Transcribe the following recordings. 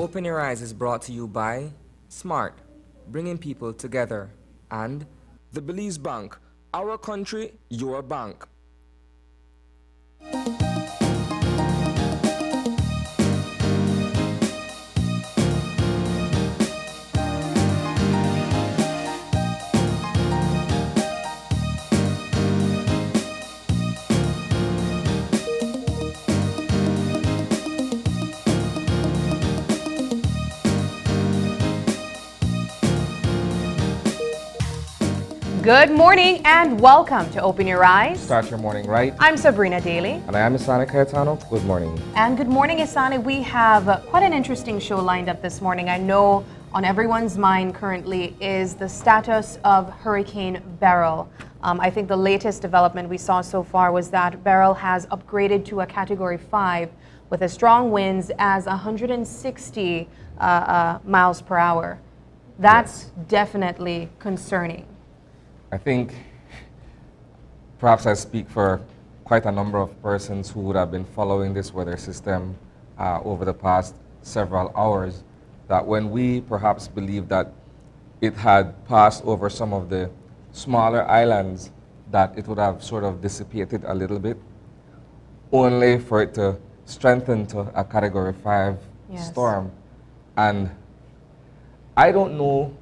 Open Your Eyes is brought to you by Smart, bringing people together, and the Belize Bank, our country, your bank. Good morning and welcome to Open Your Eyes. Start your morning right. I'm Sabrina Daly. And I am Isani Cayetano. Good morning. And good morning, Isani. We have quite an interesting show lined up this morning. I know on everyone's mind currently is the status of Hurricane Beryl. I think the latest development we saw so far was that Beryl has upgraded to a Category 5 with as strong winds as 160 miles per hour. That's definitely concerning. I think perhaps I speak for quite a number of persons who would have been following this weather system over the past several hours, that when we perhaps believed that it had passed over some of the smaller islands, that it would have sort of dissipated a little bit, only for it to strengthen to a Category 5 storm. And I don't know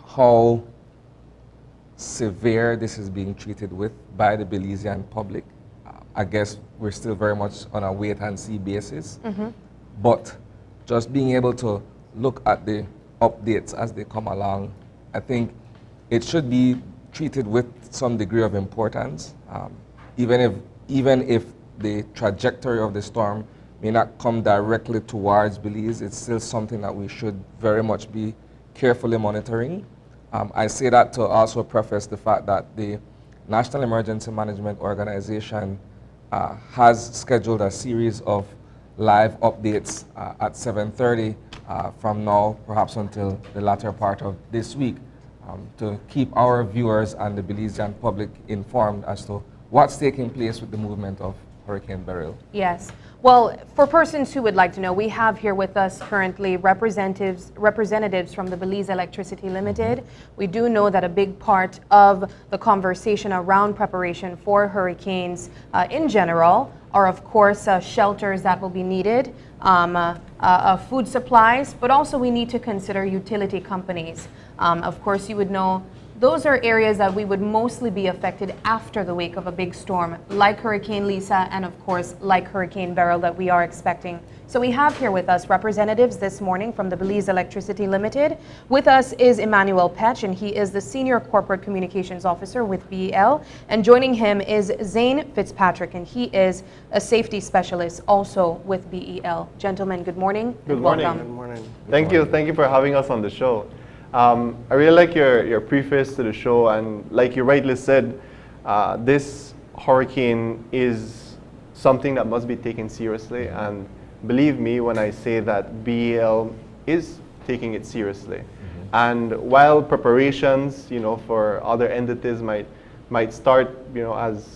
how severe this is being treated with by the Belizean public. I guess we're still very much on a wait and see basis. But just being able to look at the updates as they come along, I think it should be treated with some degree of importance, even if the trajectory of the storm may not come directly towards Belize. It's still something that we should very much be carefully monitoring. I say that to also preface the fact that the National Emergency Management Organization has scheduled a series of live updates at 7:30 from now, perhaps until the latter part of this week, to keep our viewers and the Belizean public informed as to what's taking place with the movement of Hurricane Beryl. Yes. Well, for persons who would like to know, we have here with us currently representatives from the Belize Electricity Limited. We do know that a big part of the conversation around preparation for hurricanes in general are, of course, shelters that will be needed, food supplies, but also we need to consider utility companies. Of course, you would know those are areas that we would mostly be affected after the wake of a big storm, like Hurricane Lisa and, of course, like Hurricane Beryl that we are expecting. So we have here with us representatives this morning from the Belize Electricity Limited. With us is Emmanuel Petch, and he is the Senior Corporate Communications Officer with BEL. And joining him is Zane Fitzpatrick, and he is a safety specialist also with BEL. Gentlemen, good morning. Good morning. Welcome. Good morning. Thank you for having us on the show. I really like your preface to the show, and like you rightly said, this hurricane is something that must be taken seriously, and believe me when I say that BEL is taking it seriously. And while preparations, for other entities might start,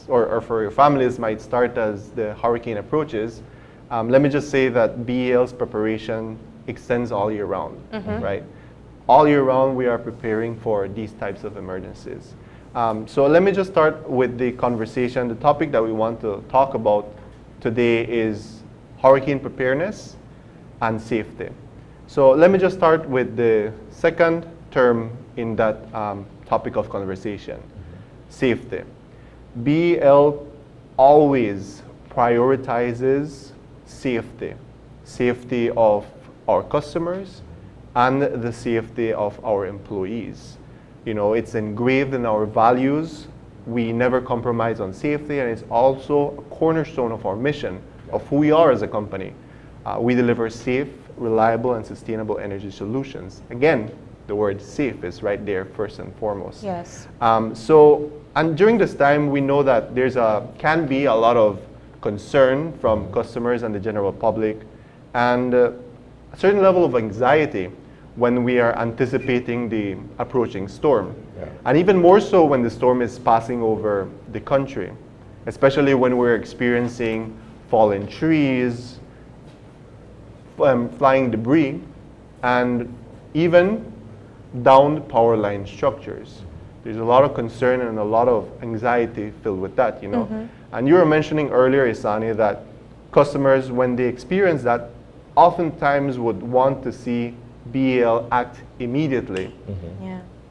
or for your families might start as the hurricane approaches, let me just say that BEL's preparation extends all year round, right? All year round, we are preparing for these types of emergencies. So let me just start with the conversation. The topic that we want to talk about today is hurricane preparedness and safety. So let me just start with the second term in that topic of conversation, safety. BEL always prioritizes safety. Safety of our customers, and the safety of our employees. It's engraved in our values. We never compromise on safety, and it's also a cornerstone of our mission, of who we are as a company. We deliver safe, reliable, and sustainable energy solutions. Again, the word safe is right there first and foremost. Yes. And during this time, we know that can be a lot of concern from customers and the general public, and a certain level of anxiety when we are anticipating the approaching storm. And even more so when the storm is passing over the country, especially when we're experiencing fallen trees, flying debris, and even downed power line structures. There's a lot of concern and a lot of anxiety filled with that, you know. And you were mentioning earlier, Isani, that customers, when they experience that, oftentimes would want to see BEL act immediately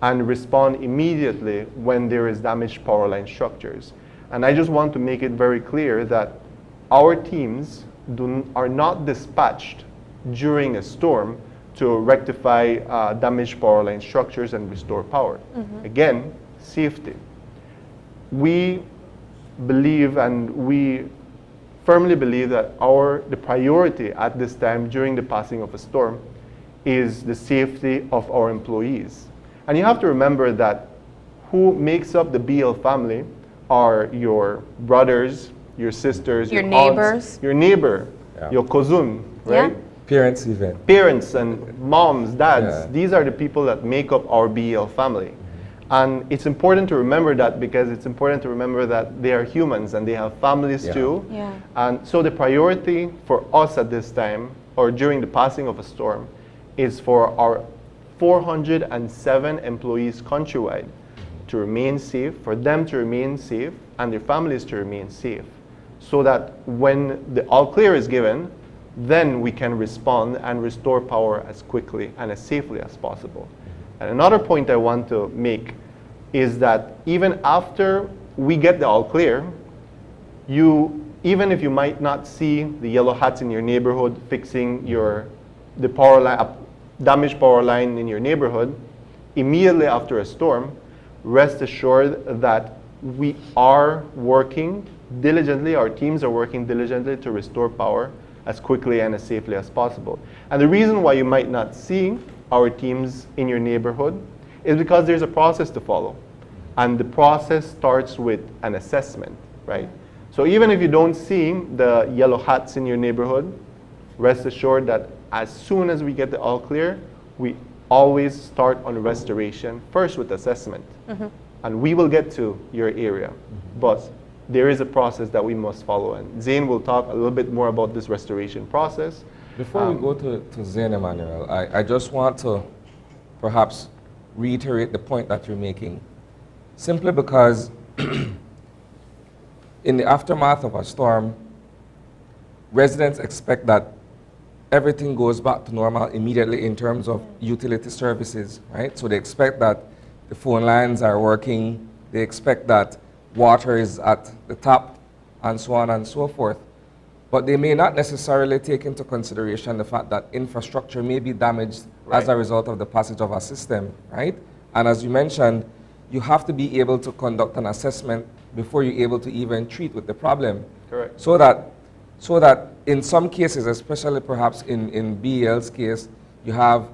and respond immediately when there is damaged power line structures. And I just want to make it very clear that our teams are not dispatched during a storm to rectify damaged power line structures and restore power. Again, safety. We believe, and we firmly believe, that the priority at this time during the passing of a storm is the safety of our employees. And you have to remember that who makes up the BL family are your brothers, your sisters, your neighbors, aunts, your neighbor, your cousin, right? Parents even. Parents and moms, dads, these are the people that make up our BL family. And it's important to remember that, because it's important to remember that they are humans and they have families too. And so the priority for us at this time, or during the passing of a storm, is for our 407 employees countrywide to remain safe, for them to remain safe, and their families to remain safe, so that when the all clear is given, then we can respond and restore power as quickly and as safely as possible. And another point I want to make is that even after we get the all clear, even if you might not see the yellow hats in your neighborhood fixing the power line, damaged power line in your neighborhood, immediately after a storm, rest assured that we are working diligently, our teams are working diligently to restore power as quickly and as safely as possible. And the reason why you might not see our teams in your neighborhood is because there's a process to follow. And the process starts with an assessment, right? So even if you don't see the yellow hats in your neighborhood, rest assured that as soon as we get the all clear, we always start on restoration, first with assessment. And we will get to your area. But there is a process that we must follow. And Zane will talk a little bit more about this restoration process. Before we go to Zane, Emmanuel, I just want to perhaps reiterate the point that you're making. Simply because in the aftermath of a storm, residents expect that everything goes back to normal immediately in terms of utility services, right? So they expect that the phone lines are working, they expect that water is at the top, and so on and so forth. But they may not necessarily take into consideration the fact that infrastructure may be damaged as a result of the passage of a system, right? And as you mentioned, you have to be able to conduct an assessment before you're able to even treat with the problem. Correct. So that in some cases, especially perhaps in BEL's case, you have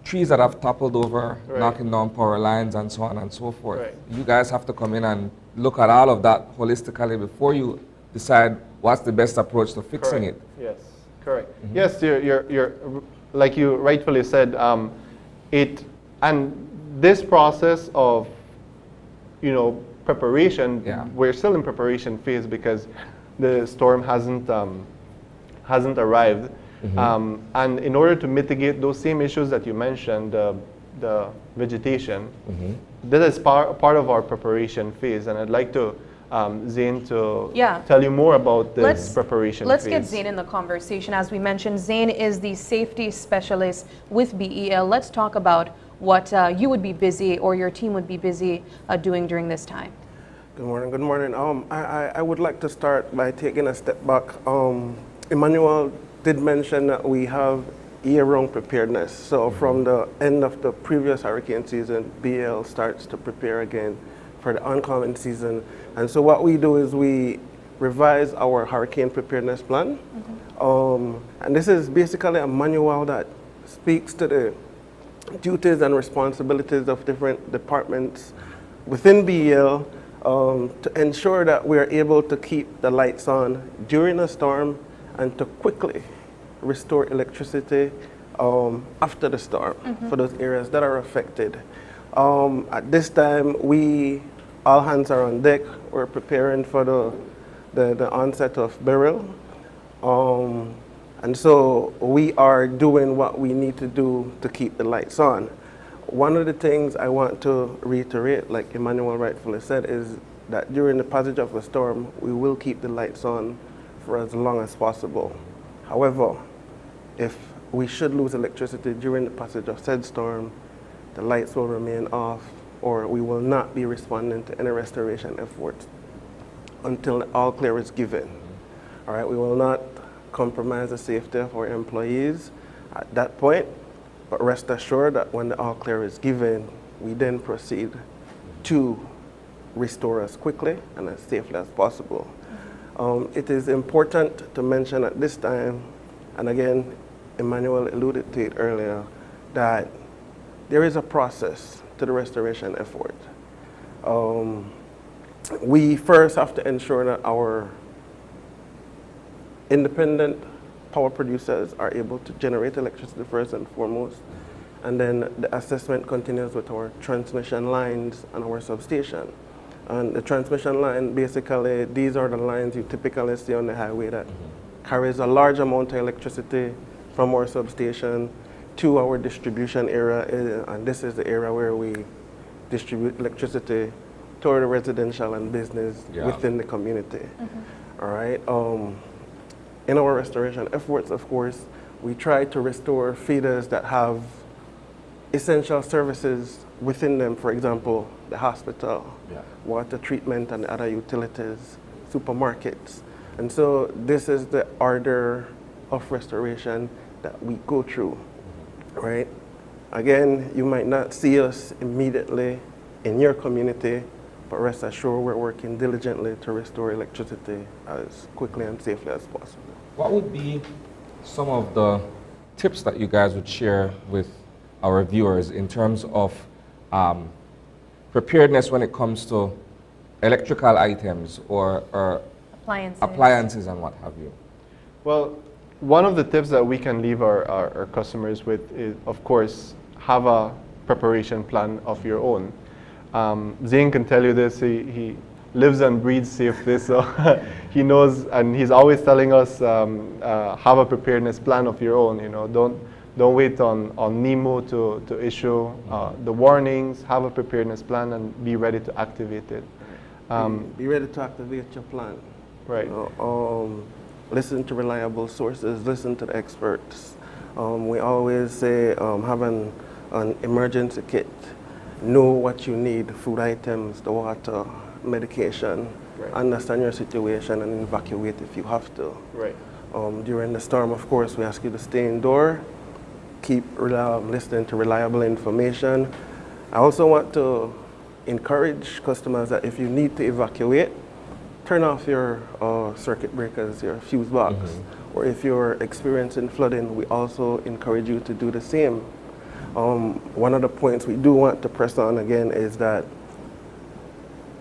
trees that have toppled over, knocking down power lines and so on and so forth. You guys have to come in and look at all of that holistically before you decide what's the best approach to fixing it. Yes, correct. Yes, you're like you rightfully said, and this process of, preparation, we're still in preparation phase because the storm hasn't arrived. And in order to mitigate those same issues that you mentioned, the vegetation, this is part of our preparation phase. And I'd like to Zane to tell you more about this preparation phase. Let's get Zane in the conversation. As we mentioned, Zane is the safety specialist with BEL. Let's talk about what you would be busy, or your team would be busy doing during this time. Good morning. Good morning. I would like to start by taking a step back. Emmanuel did mention that we have year-round preparedness. So from the end of the previous hurricane season, BEL starts to prepare again for the oncoming season. And so what we do is we revise our hurricane preparedness plan. And this is basically a manual that speaks to the duties and responsibilities of different departments within BEL to ensure that we are able to keep the lights on during a storm and to quickly restore electricity after the storm for those areas that are affected. At this time, all hands are on deck. We're preparing for the onset of Beryl. And so we are doing what we need to do to keep the lights on. One of the things I want to reiterate, like Emmanuel rightfully said, is that during the passage of a storm, we will keep the lights on for as long as possible. However, if we should lose electricity during the passage of said storm, the lights will remain off, or we will not be responding to any restoration efforts until the all clear is given. All right, we will not compromise the safety of our employees at that point, but rest assured that when the all clear is given, we then proceed to restore as quickly and as safely as possible. It is important to mention at this time, and again, Emmanuel alluded to it earlier, that there is a process to the restoration effort. We first have to ensure that our independent power producers are able to generate electricity first and foremost, and then the assessment continues with our transmission lines and our substation. And the transmission line, basically, these are the lines you typically see on the highway that carries a large amount of electricity from our substation to our distribution area, and this is the area where we distribute electricity to the residential and business within the community. All right. In our restoration efforts, of course, we try to restore feeders that have essential services within them, for example, the hospital, water treatment and other utilities, supermarkets. And so this is the order of restoration that we go through, right? Again, you might not see us immediately in your community, but rest assured we're working diligently to restore electricity as quickly and safely as possible. What would be some of the tips that you guys would share with our viewers in terms of preparedness when it comes to electrical items or appliances and what have you? Well, one of the tips that we can leave our customers with is, of course, have a preparation plan of your own. Zane can tell you this, he lives and breathes safety, so he knows, and he's always telling us, have a preparedness plan of your own, you know, don't wait on NEMO to issue the warnings, have a preparedness plan and be ready to activate it. Be ready to activate your plan. Right. Listen to reliable sources, listen to the experts. We always say have an emergency kit. Know what you need, food items, the water, medication, understand your situation and evacuate if you have to. Right. During the storm, of course, we ask you to stay indoor, keep listening to reliable information. I also want to encourage customers that if you need to evacuate, turn off your circuit breakers, your fuse box. Or if you're experiencing flooding, we also encourage you to do the same. One of the points we do want to press on again is that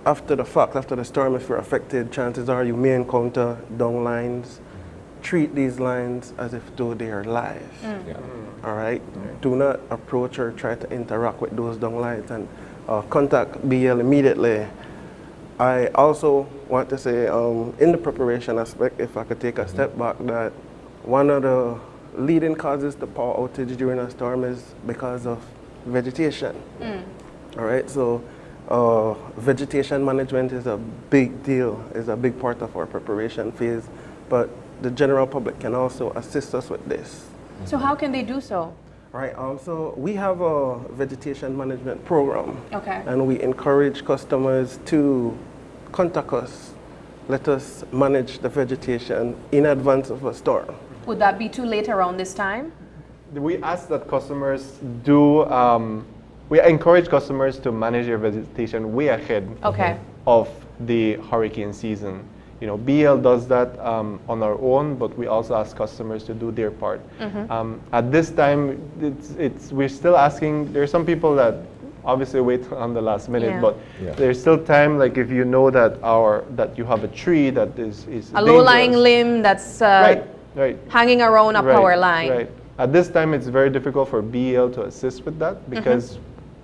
after the fact, after the storm, if you're affected, chances are you may encounter down lines. Treat these lines as if though they are live. All right? Do not approach or try to interact with those down lines, and contact BL immediately. I also want to say, in the preparation aspect, if I could take a step back, that one of the leading causes to power outage during a storm is because of vegetation. All right, so vegetation management is a big deal, is a big part of our preparation phase, but the general public can also assist us with this. So how can they do so? All right, so we have a vegetation management program. Okay. And we encourage customers to contact us. Let us manage the vegetation in advance of a storm. Would that be too late around this time? We ask that customers do, we encourage customers to manage their vegetation way ahead of the hurricane season. You know, BL does that on our own, but we also ask customers to do their part. At this time, we're still asking, there are some people that obviously wait on the last minute, but there's still time, like if you know that that you have a tree that is a low-lying limb that's hanging around a power line. Right. At this time, it's very difficult for BL to assist with that because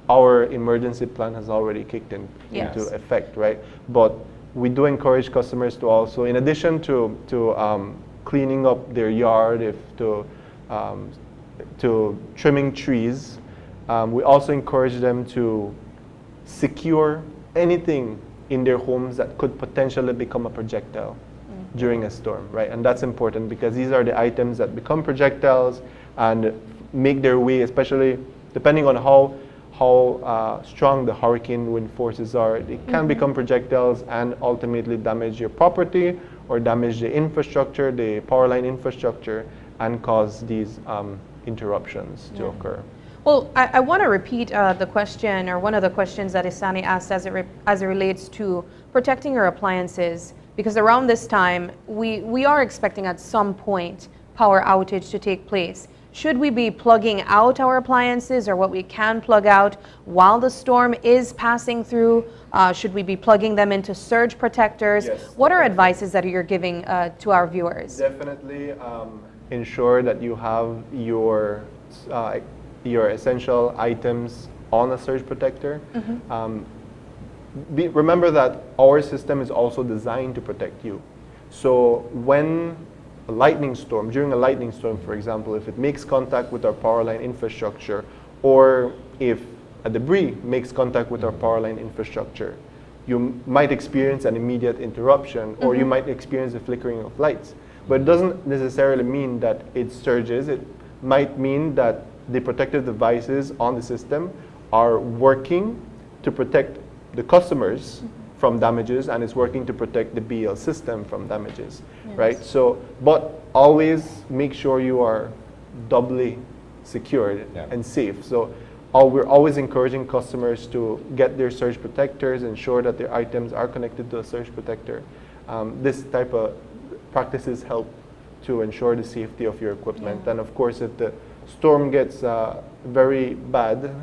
our emergency plan has already kicked into effect, right? But we do encourage customers to also, in addition to cleaning up their yard, if to trimming trees. We also encourage them to secure anything in their homes that could potentially become a projectile during a storm, right? And that's important because these are the items that become projectiles and make their way, especially depending on how strong the hurricane wind forces are. They can become projectiles and ultimately damage your property or damage the infrastructure, the power line infrastructure, and cause these interruptions to occur. Well, I want to repeat the question, or one of the questions that Isani asked as it relates to protecting your appliances, because around this time, we are expecting at some point power outage to take place. Should we be plugging out our appliances, or what we can plug out while the storm is passing through? Should we be plugging them into surge protectors? Yes. What are advices that you're giving to our viewers? Definitely ensure that you have your essential items on a surge protector. Remember that our system is also designed to protect you. So when a lightning storm, during a lightning storm, for example, if it makes contact with our power line infrastructure, or if a debris makes contact with our power line infrastructure, you might experience an immediate interruption, or you might experience the flickering of lights. But it doesn't necessarily mean that it surges. It might mean that the protective devices on the system are working to protect the customers from damages, and it's working to protect the BL system from damages, right? So, but always make sure you are doubly secured and safe. So we're always encouraging customers to get their surge protectors, ensure that their items are connected to a surge protector. This type of practices help to ensure the safety of your equipment. And of course, if the storm gets very bad,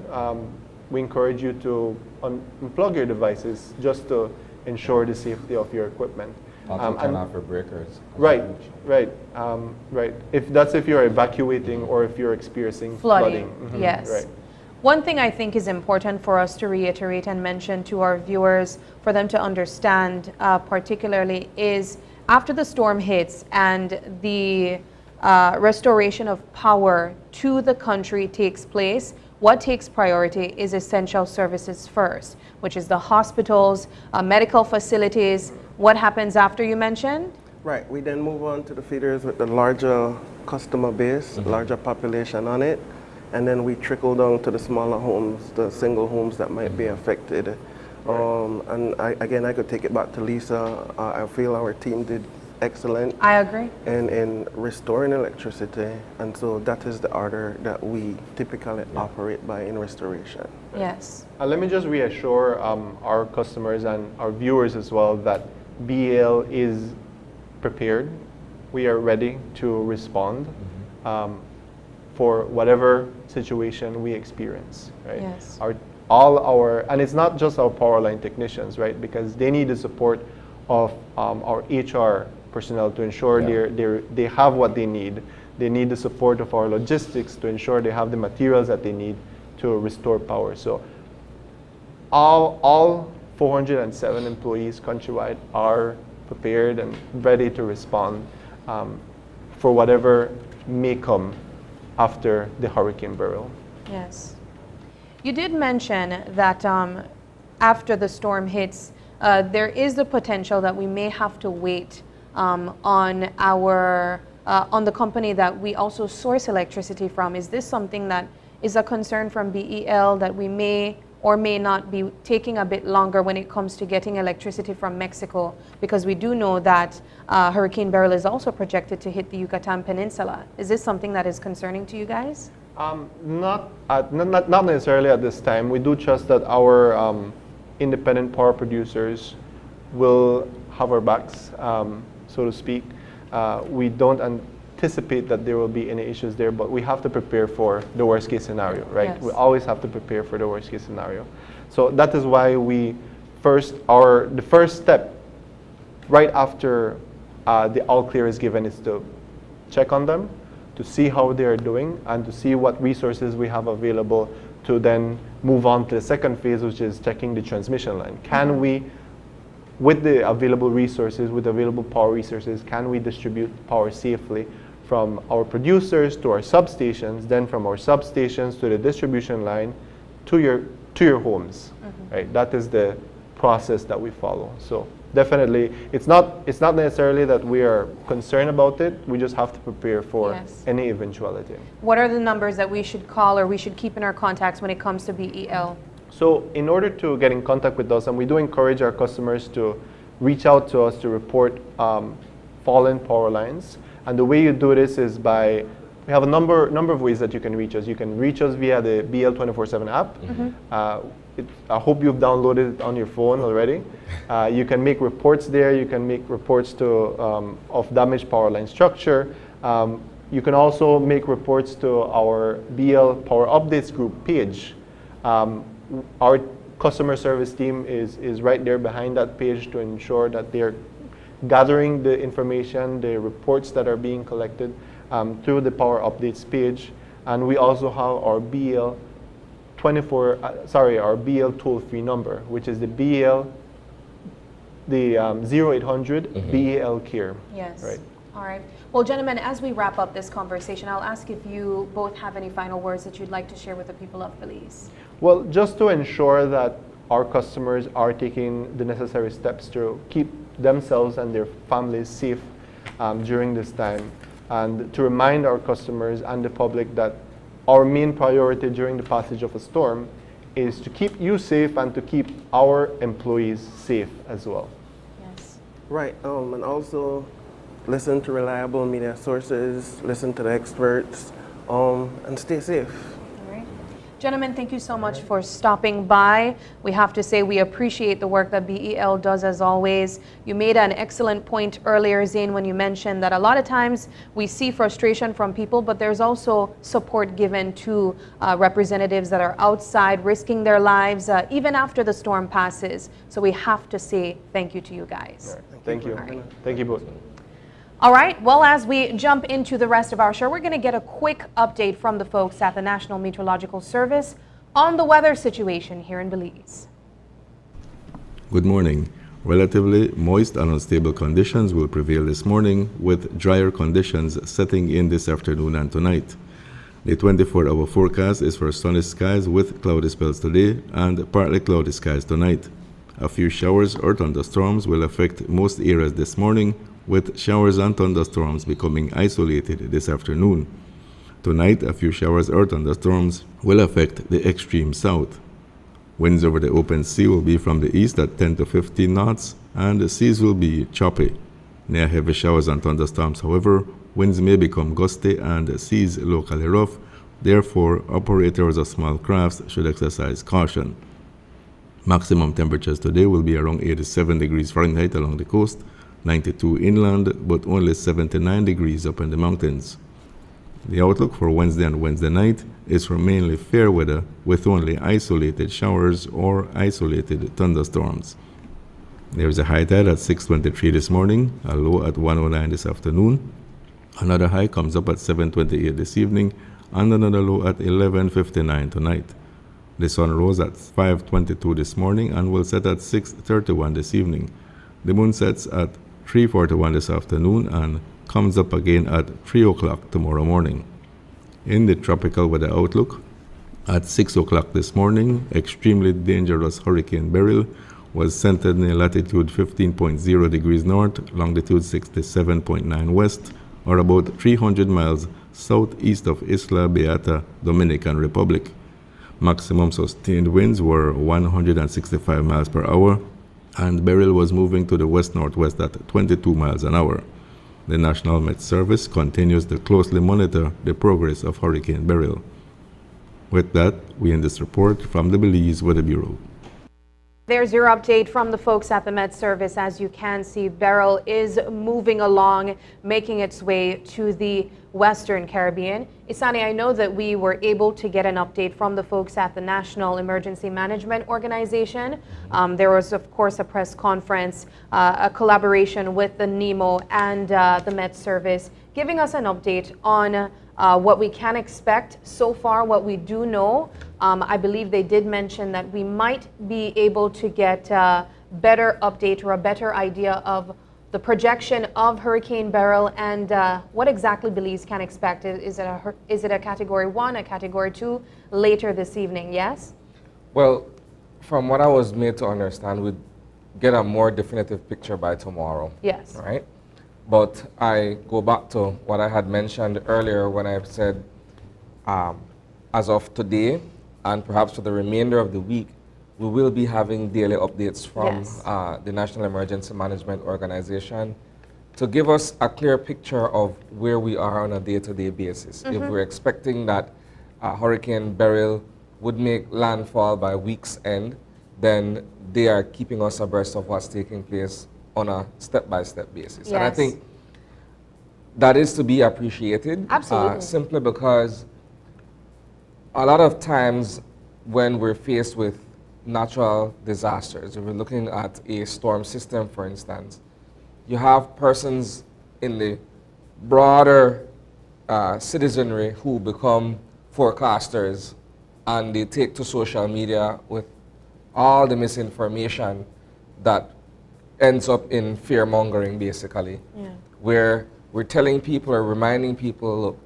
we encourage you to unplug your devices just to ensure the safety of your equipment. Also turn off your breakers. Right. If you're evacuating or if you're experiencing flooding. Yes. Right. One thing I think is important for us to reiterate and mention to our viewers, for them to understand particularly, is after the storm hits and the restoration of power to the country takes place, what takes priority is essential services first, which is the hospitals, medical facilities. What happens after, you mentioned? Right, we then move on to the feeders with the larger customer base, larger population on it, and then we trickle down to the smaller homes, the single homes that might be affected. And I could take it back to Lisa. I feel our team did excellent. I agree. In restoring electricity, and so that is the order that we typically operate by in restoration. Yes. Let me just reassure our customers and our viewers as well that BL is prepared. We are ready to respond for whatever situation we experience. Right? Yes. And it's not just our power line technicians, right? Because they need the support of our HR personnel to ensure they have what they need. They need the support of our logistics to ensure they have the materials that they need to restore power. So all 407 employees countrywide are prepared and ready to respond for whatever may come after the Hurricane Beryl. Yes. You did mention that after the storm hits, there is the potential that we may have to wait on the company that we also source electricity from. Is this something that is a concern from BEL, that we may or may not be taking a bit longer when it comes to getting electricity from Mexico? Because we do know that Hurricane Beryl is also projected to hit the Yucatan Peninsula. Is this something that is concerning to you guys? Not necessarily at this time. We do trust that our independent power producers will have our backs, so to speak. We don't anticipate that there will be any issues there, but we have to prepare for the worst case scenario, right? Yes. We always have to prepare for the worst case scenario. So that is why the first step right after the all clear is given is to check on them, to see how they are doing, and to see what resources we have available to then move on to the second phase, which is checking the transmission line. Can we with the available resources, with available power resources, can we distribute power safely from our producers to our substations, then from our substations to the distribution line to your homes, right? That is the process that we follow. So definitely, it's not necessarily that we are concerned about it. We just have to prepare for any eventuality. What are the numbers that we should call or we should keep in our contacts when it comes to BEL? So in order to get in contact with us, and we do encourage our customers to reach out to us to report fallen power lines. And the way you do this is by, we have a number of ways that you can reach us. You can reach us via the BL 24/7 app. I hope you've downloaded it on your phone already. You can make reports there. You can make reports of damaged power line structure. You can also make reports to our BL Power Updates group page. Our customer service team is right there behind that page to ensure that they're gathering the information, the reports that are being collected through the Power Updates page. And we also have our BL our BL toll-free number, which is the 0800 BEL Care. Yes. Right. All right. Well, gentlemen, as we wrap up this conversation, I'll ask if you both have any final words that you'd like to share with the people of Belize. Well, just to ensure that our customers are taking the necessary steps to keep themselves and their families safe during this time, and to remind our customers and the public that our main priority during the passage of a storm is to keep you safe and to keep our employees safe as well. Yes. Right, and also listen to reliable media sources, listen to the experts, and stay safe. All right. Gentlemen, thank you so much for stopping by. We have to say we appreciate the work that BEL does as always. You made an excellent point earlier, Zane, when you mentioned that a lot of times we see frustration from people, but there's also support given to representatives that are outside risking their lives even after the storm passes. So we have to say thank you to you guys. Right. Thank you. Right. Thank you both. All right, well, as we jump into the rest of our show, we're going to get a quick update from the folks at the National Meteorological Service on the weather situation here in Belize. Good morning. Relatively moist and unstable conditions will prevail this morning, with drier conditions setting in this afternoon and tonight. The 24-hour forecast is for sunny skies with cloudy spells today and partly cloudy skies tonight. A few showers or thunderstorms will affect most areas this morning, with showers and thunderstorms becoming isolated this afternoon. Tonight, a few showers or thunderstorms will affect the extreme south. Winds over the open sea will be from the east at 10 to 15 knots, and the seas will be choppy. Near heavy showers and thunderstorms, however, winds may become gusty and seas locally rough. Therefore, operators of small crafts should exercise caution. Maximum temperatures today will be around 87 degrees Fahrenheit along the coast, 92 inland, but only 79 degrees up in the mountains. The outlook for Wednesday and Wednesday night is for mainly fair weather with only isolated showers or isolated thunderstorms. There is a high tide at 6:23 this morning, a low at 1:09 this afternoon. Another high comes up at 7:28 this evening, and another low at 11:59 tonight. The sun rose at 5:22 this morning and will set at 6:31 this evening. The moon sets at 3:41 this afternoon and comes up again at 3 o'clock tomorrow morning. In the tropical weather outlook, at 6 o'clock this morning, extremely dangerous Hurricane Beryl was centered in latitude 15.0 degrees north, longitude 67.9 west, or about 300 miles southeast of Isla Beata, Dominican Republic. Maximum sustained winds were 165 miles per hour, and Beryl was moving to the west-northwest at 22 miles an hour. The National Met Service continues to closely monitor the progress of Hurricane Beryl. With that, we end this report from the Belize Weather Bureau. There's your update from the folks at the Met Service. As you can see, Beryl is moving along, making its way to the Western Caribbean. Isani, I know that we were able to get an update from the folks at the National Emergency Management Organization. There was, of course, a press conference, a collaboration with the NEMO and the Met Service, giving us an update on what we can expect. So far, what we do know, I believe they did mention that we might be able to get better update or a better idea of the projection of Hurricane Beryl and what exactly Belize can expect. Is it a Category 1, a Category 2 later this evening, yes? Well, from what I was made to understand, we'd get a more definitive picture by tomorrow. Yes. Right? But I go back to what I had mentioned earlier when I said, as of today, and perhaps for the remainder of the week, we will be having daily updates from Yes. the National Emergency Management Organization to give us a clear picture of where we are on a day-to-day basis. If we're expecting that Hurricane Beryl would make landfall by week's end, then they are keeping us abreast of what's taking place on a step-by-step basis. And I Yes. think that is to be appreciated. Absolutely. Simply because a lot of times when we're faced with natural disasters, if we're looking at a storm system, for instance, you have persons in the broader citizenry who become forecasters, and they take to social media with all the misinformation that ends up in fear-mongering, basically, where we're telling people or reminding people, look,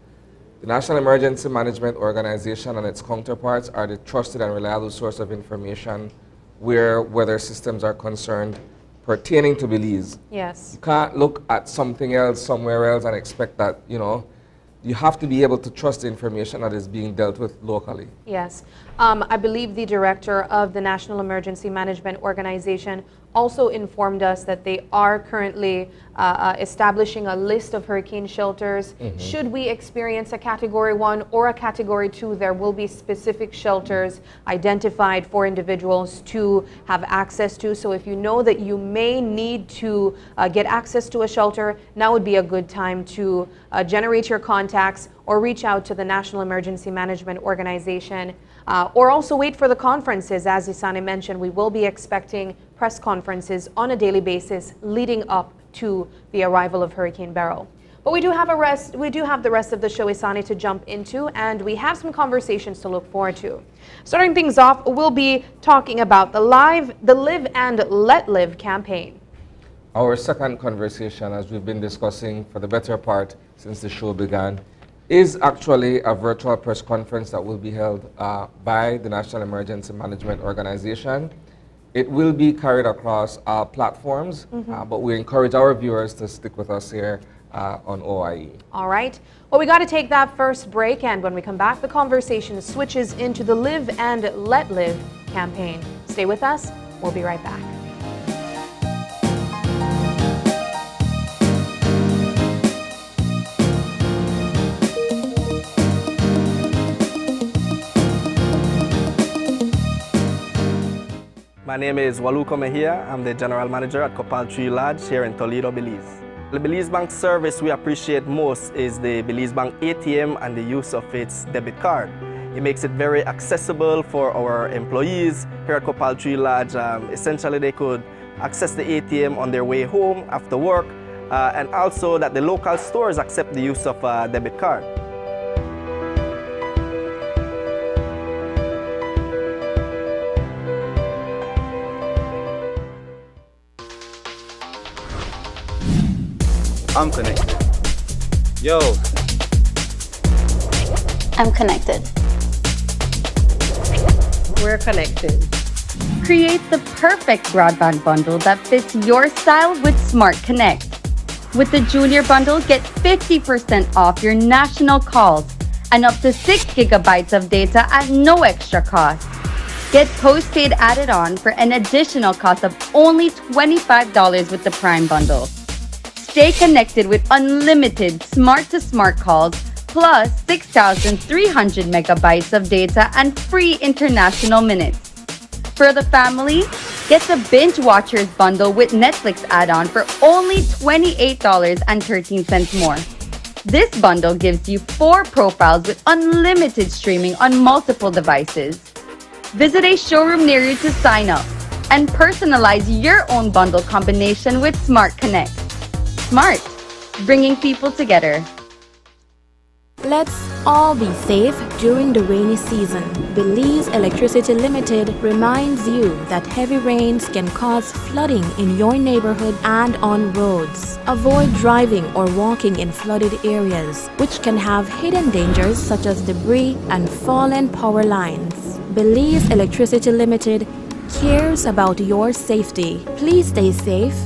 the National Emergency Management Organization and its counterparts are the trusted and reliable source of information where weather systems are concerned pertaining to Belize. Yes. You can't look at something else somewhere else and expect that, you know, you have to be able to trust the information that is being dealt with locally. Yes. I believe the director of the National Emergency Management Organization also informed us that they are currently establishing a list of hurricane shelters. Should we experience a Category 1 or a Category 2, there will be specific shelters identified for individuals to have access to. So if you know that you may need to get access to a shelter, now would be a good time to generate your contacts or reach out to the National Emergency Management Organization, or also wait for the conferences. As Isani mentioned, we will be expecting press conferences on a daily basis leading up to the arrival of Hurricane Beryl. But we do have the rest of the show, Isani, to jump into, and we have some conversations to look forward to. Starting things off, we'll be talking about the Live and Let Live campaign. Our second conversation, as we've been discussing for the better part since the show began, is actually a virtual press conference that will be held by the National Emergency Management Organization. It will be carried across our platforms, but we encourage our viewers to stick with us here on OIE. All right. Well, we got to take that first break, and when we come back, the conversation switches into the Live and Let Live campaign. Stay with us. We'll be right back. My name is Waluko Mejia. I'm the General Manager at Copal Tree Lodge here in Toledo, Belize. The Belize Bank service we appreciate most is the Belize Bank ATM and the use of its debit card. It makes it very accessible for our employees here at Copal Tree Lodge. Essentially, they could access the ATM on their way home after work, and also that the local stores accept the use of a debit card. I'm connected. Yo. I'm connected. We're connected. Create the perfect broadband bundle that fits your style with Smart Connect. With the Junior Bundle, get 50% off your national calls and up to 6 gigabytes of data at no extra cost. Get postpaid added on for an additional cost of only $25 with the Prime Bundle. Stay connected with unlimited smart-to-smart calls, plus 6,300 megabytes of data and free international minutes. For the family, get the Binge Watchers bundle with Netflix add-on for only $28.13 more. This bundle gives you 4 profiles with unlimited streaming on multiple devices. Visit a showroom near you to sign up and personalize your own bundle combination with Smart Connect. Smart, bringing people together. Let's all be safe during the rainy season. Belize Electricity Limited reminds you that heavy rains can cause flooding in your neighborhood and on roads. Avoid driving or walking in flooded areas, which can have hidden dangers such as debris and fallen power lines. Belize Electricity Limited cares about your safety. Please stay safe.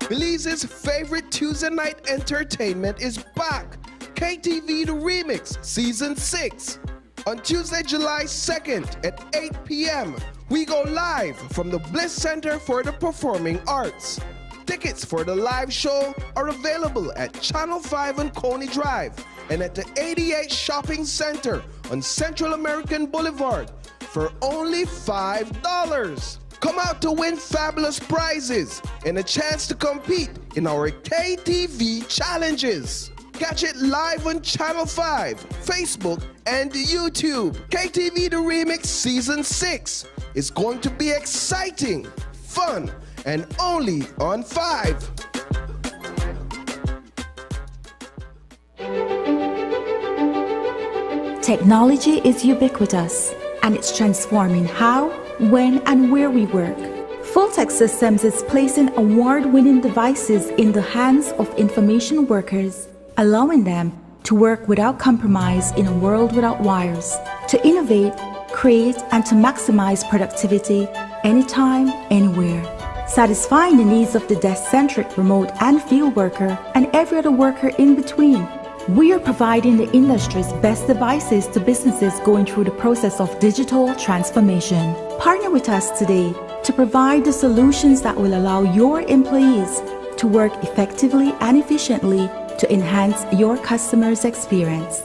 Belize's favorite Tuesday night entertainment is back. KTV The Remix Season 6. On Tuesday, July 2nd at 8 p.m., we go live from the Bliss Center for the Performing Arts. Tickets for the live show are available at Channel 5 on Coney Drive and at the 88 Shopping Center on Central American Boulevard for only $5. Come out to win fabulous prizes and a chance to compete in our KTV challenges. Catch it live on Channel 5, Facebook, and YouTube. KTV The Remix Season 6 is going to be exciting, fun, and only on 5. Technology is ubiquitous, and it's transforming how, when, and where we work. Full-Tech Systems is placing award-winning devices in the hands of information workers, allowing them to work without compromise in a world without wires, to innovate, create, and to maximize productivity anytime, anywhere, satisfying the needs of the desk-centric remote and field worker and every other worker in between. We are providing the industry's best devices to businesses going through the process of digital transformation. Partner with us today to provide the solutions that will allow your employees to work effectively and efficiently to enhance your customers' experience.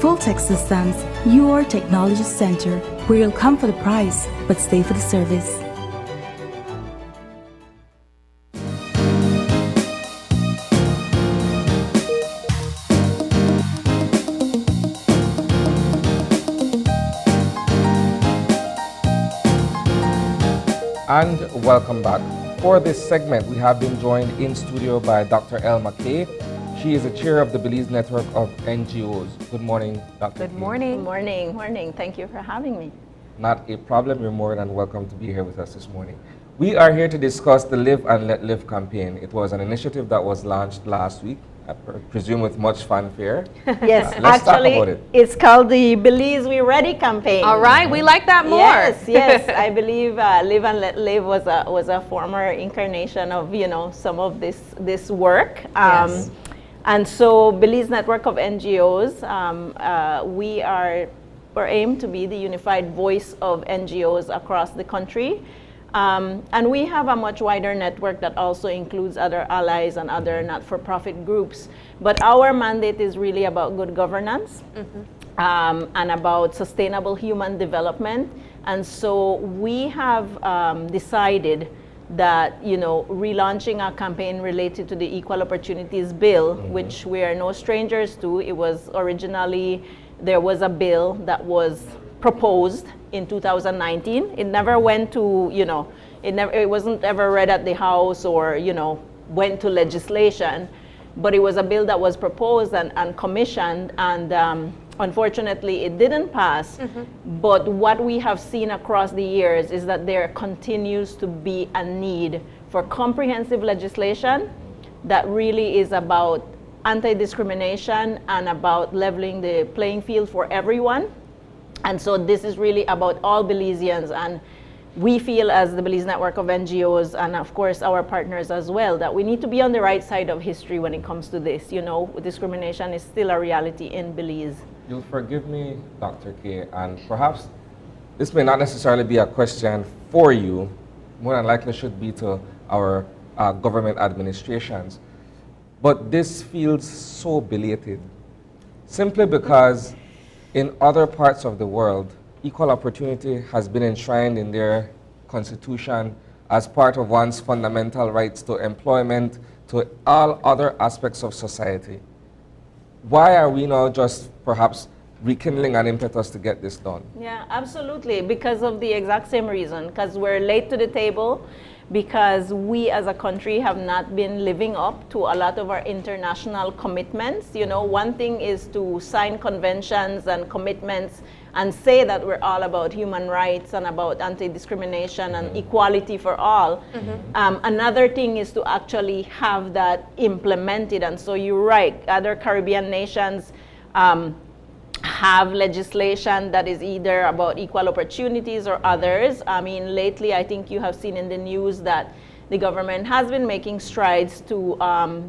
Full-Tech Systems, your technology center, where you'll come for the price, but stay for the service. And welcome back. For this segment, we have been joined in studio by Dr. El McKay. She is the chair of the Belize Network of NGOs. Good morning, Dr. Good morning. Good morning. Morning. Thank you for having me. Not a problem. You're more than welcome to be here with us this morning. We are here to discuss the Live and Let Live campaign. It was an initiative that was launched last week, I presume with much fanfare. Yes, let's talk actually, about it. It's called the Belize We Ready campaign. All right, we like that more. Yes, yes. I believe Live and Let Live was a former incarnation of some of this work. Yes. And so Belize Network of NGOs, we're aimed to be the unified voice of NGOs across the country. And we have a much wider network that also includes other allies and other not-for-profit groups. But our mandate is really about good governance and about sustainable human development. And so we have decided that, relaunching our campaign related to the Equal Opportunities Bill, which we are no strangers to. It was originally, there was a bill that was proposed in 2019. It never went to, it wasn't ever read at the House or, went to legislation, but it was a bill that was proposed and commissioned, and unfortunately it didn't pass. But what we have seen across the years is that there continues to be a need for comprehensive legislation that really is about anti-discrimination and about leveling the playing field for everyone. And so this is really about all Belizeans, and we feel as the Belize Network of NGOs, and of course our partners as well, that we need to be on the right side of history when it comes to this. Discrimination is still a reality in Belize. You'll forgive me, Dr. K, and perhaps this may not necessarily be a question for you, more than likely should be to our government administrations, but this feels so belated, simply because in other parts of the world, equal opportunity has been enshrined in their constitution as part of one's fundamental rights to employment, to all other aspects of society. Why are we now just perhaps rekindling an impetus to get this done. Yeah, absolutely, because of the exact same reason, because we're late to the table, because we as a country have not been living up to a lot of our international commitments. You know, one thing is to sign conventions and commitments and say that we're all about human rights and about anti-discrimination and equality for all. Another thing is to actually have that implemented. And so you're right, other Caribbean nations have legislation that is either about equal opportunities or others. I mean, lately, I think you have seen in the news that the government has been making strides to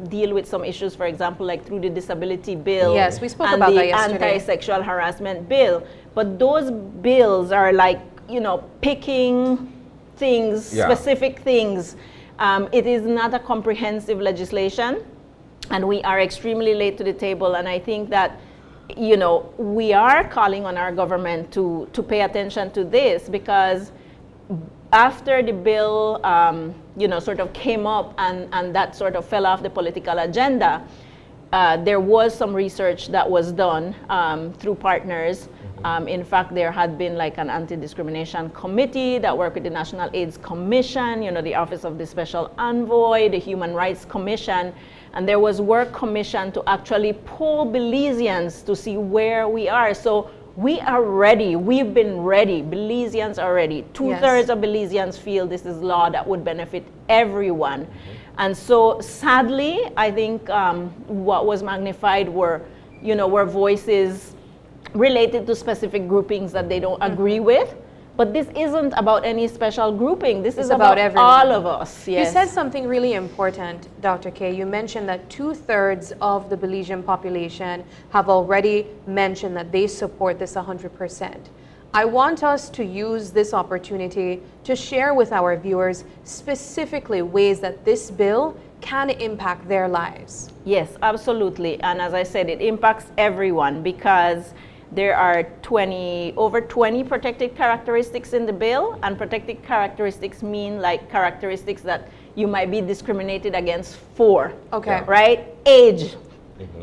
deal with some issues, for example, like through the disability bill. Yes, we spoke about that yesterday. And the anti-sexual harassment bill. But those bills are like, you know, picking things, specific things. It is not a comprehensive legislation, and we are extremely late to the table. And I think that, you know, we are calling on our government to pay attention to this, because after the bill, you know, sort of came up and that sort of fell off the political agenda, there was some research that was done through partners. In fact, there had been like an anti-discrimination committee that worked with the National AIDS Commission, you know, the Office of the Special Envoy, the Human Rights Commission, and there was work commissioned to actually poll Belizeans to see where we are. So we are ready. We've been ready. Belizeans are ready. Two-thirds of Belizeans feel this is law that would benefit everyone. And so sadly, I think what was magnified were, you know, were voices related to specific groupings that they don't agree with. But this isn't about any special grouping. This is about everyone. All of us. Yes. You said something really important, Dr. K. You mentioned that 2/3 of the Belizean population have already mentioned that they support this 100%. I want us to use this opportunity to share with our viewers specifically ways that this bill can impact their lives. Yes, absolutely. And as I said, it impacts everyone, because there are over 20 protected characteristics in the bill, and protected characteristics mean like characteristics that you might be discriminated against for. Okay. Right? Age.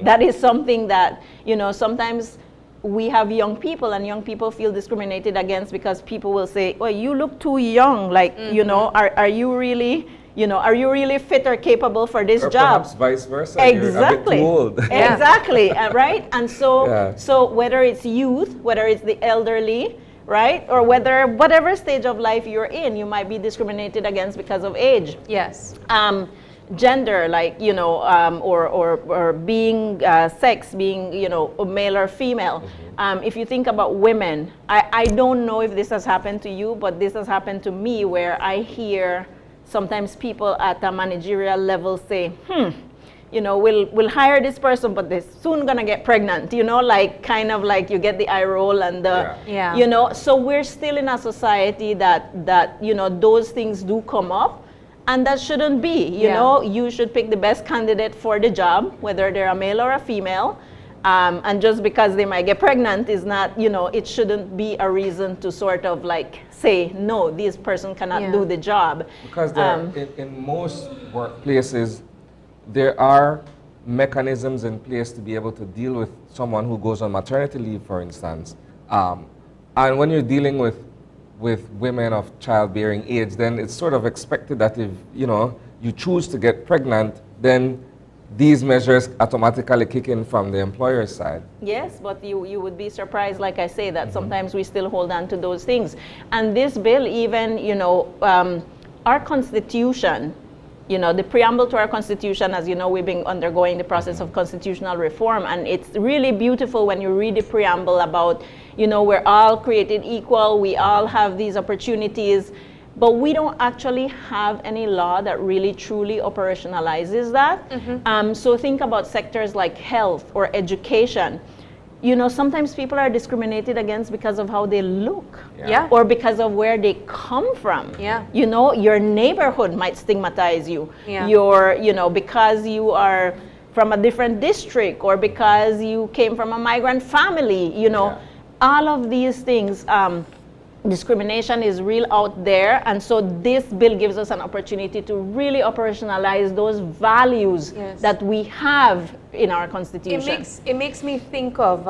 That is something that, you know, sometimes we have young people, and young people feel discriminated against because people will say, "Oh, you look too young. Like, you know, are you really, you know, are you really fit or capable for this or job?" Perhaps vice versa. Exactly. You're a bit too old. Exactly. Right? And so, so whether it's youth, whether it's the elderly, right, or whatever stage of life you're in, you might be discriminated against because of age. Yes. Gender, like, you know, or being sex, being, you know, male or female. If you think about women, I don't know if this has happened to you, but this has happened to me, where I hear sometimes people at a managerial level say, you know, we'll hire this person, but they're soon gonna get pregnant, you know, like kind of like you get the eye roll and the, you know, so we're still in a society that, you know, those things do come up. And that shouldn't be, you know, you should pick the best candidate for the job, whether they're a male or a female. And just because they might get pregnant is not, you know, it shouldn't be a reason to sort of like say, no, this person cannot do the job. Because in most workplaces, there are mechanisms in place to be able to deal with someone who goes on maternity leave, for instance. And when you're dealing with women of childbearing age, then it's sort of expected that if, you know, you choose to get pregnant, then these measures automatically kick in from the employer's side. Yes, but you would be surprised, like I say, that sometimes we still hold on to those things. And this bill even, you know, our Constitution, you know, the preamble to our Constitution, as you know, we've been undergoing the process of constitutional reform, and it's really beautiful when you read the preamble about, you know, we're all created equal, we all have these opportunities, but we don't actually have any law that really truly operationalizes that. So think about sectors like health or education. You know, sometimes people are discriminated against because of how they look, or because of where they come from. You know, your neighborhood might stigmatize you. Your, you know, because you are from a different district, or because you came from a migrant family. You know, all of these things. Discrimination is real out there, and so this bill gives us an opportunity to really operationalize those values that we have in our Constitution. It makes me think of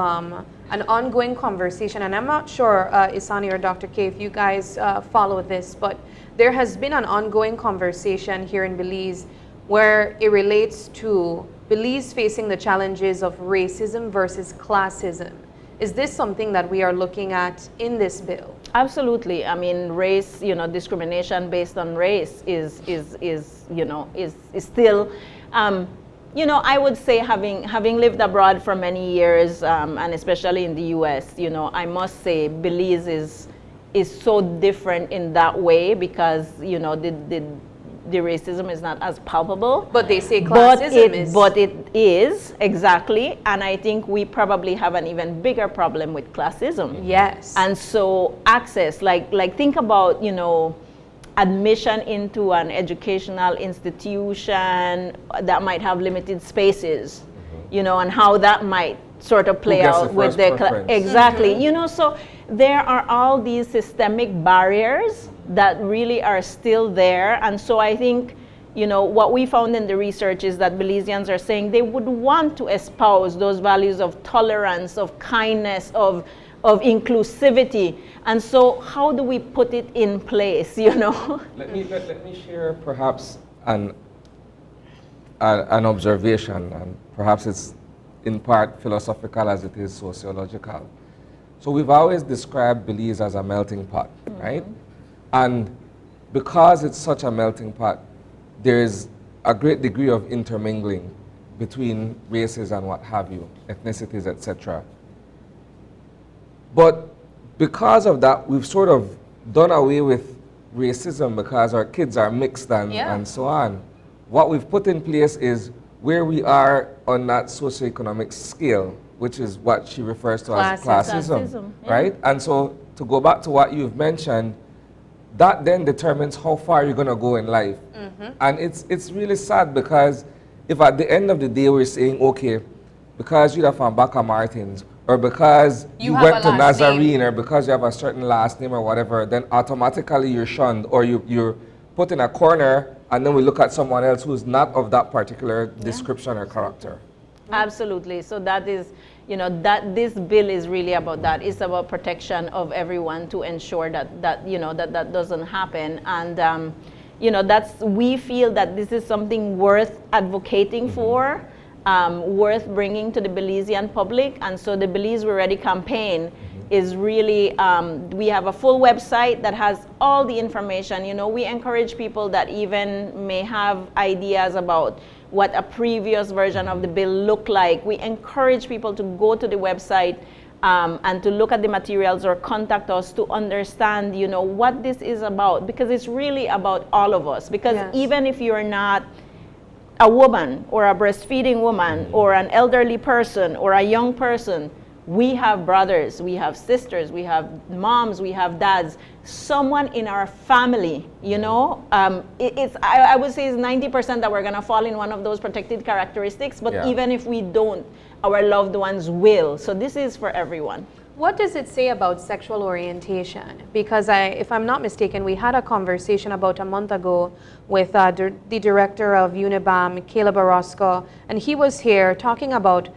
an ongoing conversation, and I'm not sure, Isani or Dr. K, if you guys follow this, but there has been an ongoing conversation here in Belize where it relates to Belize facing the challenges of racism versus classism. Is this something that we are looking at in this bill? Absolutely. I mean, race, discrimination based on race is still, I would say having lived abroad for many years, and especially in the U.S., I must say Belize is so different in that way because, the racism is not as palpable. But they say classism is. But it is, exactly. And I think we probably have an even bigger problem with classism. Yes. And so access, like think about, admission into an educational institution that might have limited spaces, and how that might sort of play out with the exactly. So there are all these systemic barriers that really are still there. And so I think, what we found in the research is that Belizeans are saying they would want to espouse those values of tolerance, of kindness, of inclusivity. And so how do we put it in place, Let me share perhaps an observation, and perhaps it's in part philosophical as it is sociological. So we've always described Belize as a melting pot, right? And because it's such a melting pot, there is a great degree of intermingling between races and what have you, ethnicities, etc. But because of that, we've sort of done away with racism because our kids are mixed and so on. What we've put in place is where we are on that socioeconomic scale, which is what she refers to as classism, right? And so to go back to what you've mentioned, that then determines how far you're going to go in life. And it's really sad because if at the end of the day we're saying, okay, because you're from Baca Martins, or because you went to Nazarene, or because you have a certain last name or whatever, then automatically you're shunned, or you're put in a corner, and then we look at someone else who's not of that particular description or character. Absolutely. So that is, that this bill is really about that. It's about protection of everyone to ensure that doesn't happen. And, we feel that this is something worth advocating for, worth bringing to the Belizean public. And so the Belize We're Ready campaign is really, we have a full website that has all the information. We encourage people that even may have ideas about what a previous version of the bill looked like. We encourage people to go to the website and to look at the materials or contact us to understand, what this is about, because it's really about all of us. Because even if you're not a woman or a breastfeeding woman or an elderly person or a young person, we have brothers, we have sisters, we have moms, we have dads, someone in our family, I would say it's 90% that we're gonna fall in one of those protected characteristics, but even if we don't, our loved ones will. So this is for everyone. What does it say about sexual orientation? Because if I'm not mistaken, we had a conversation about a month ago with the director of UNIBAM, Caleb Orozco, and he was here talking about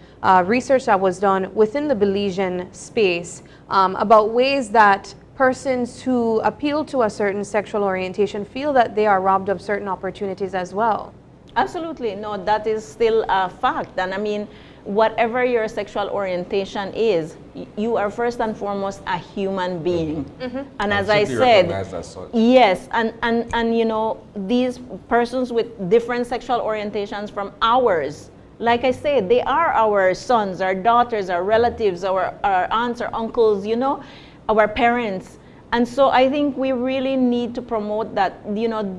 research that was done within the Belizean space about ways that persons who appeal to a certain sexual orientation feel that they are robbed of certain opportunities as well. Absolutely. No, that is still a fact. And I mean, whatever your sexual orientation is, you are first and foremost a human being. And as I said, yes, and these persons with different sexual orientations from ours, like I said, they are our sons, our daughters, our relatives, our aunts, our uncles, our parents. And so I think we really need to promote that,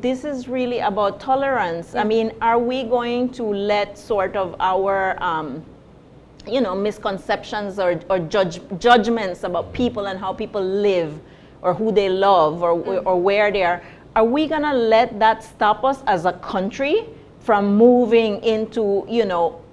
this is really about tolerance. I mean, are we going to let sort of our misconceptions or judgments about people and how people live or who they love or where they are we gonna let that stop us as a country from moving into,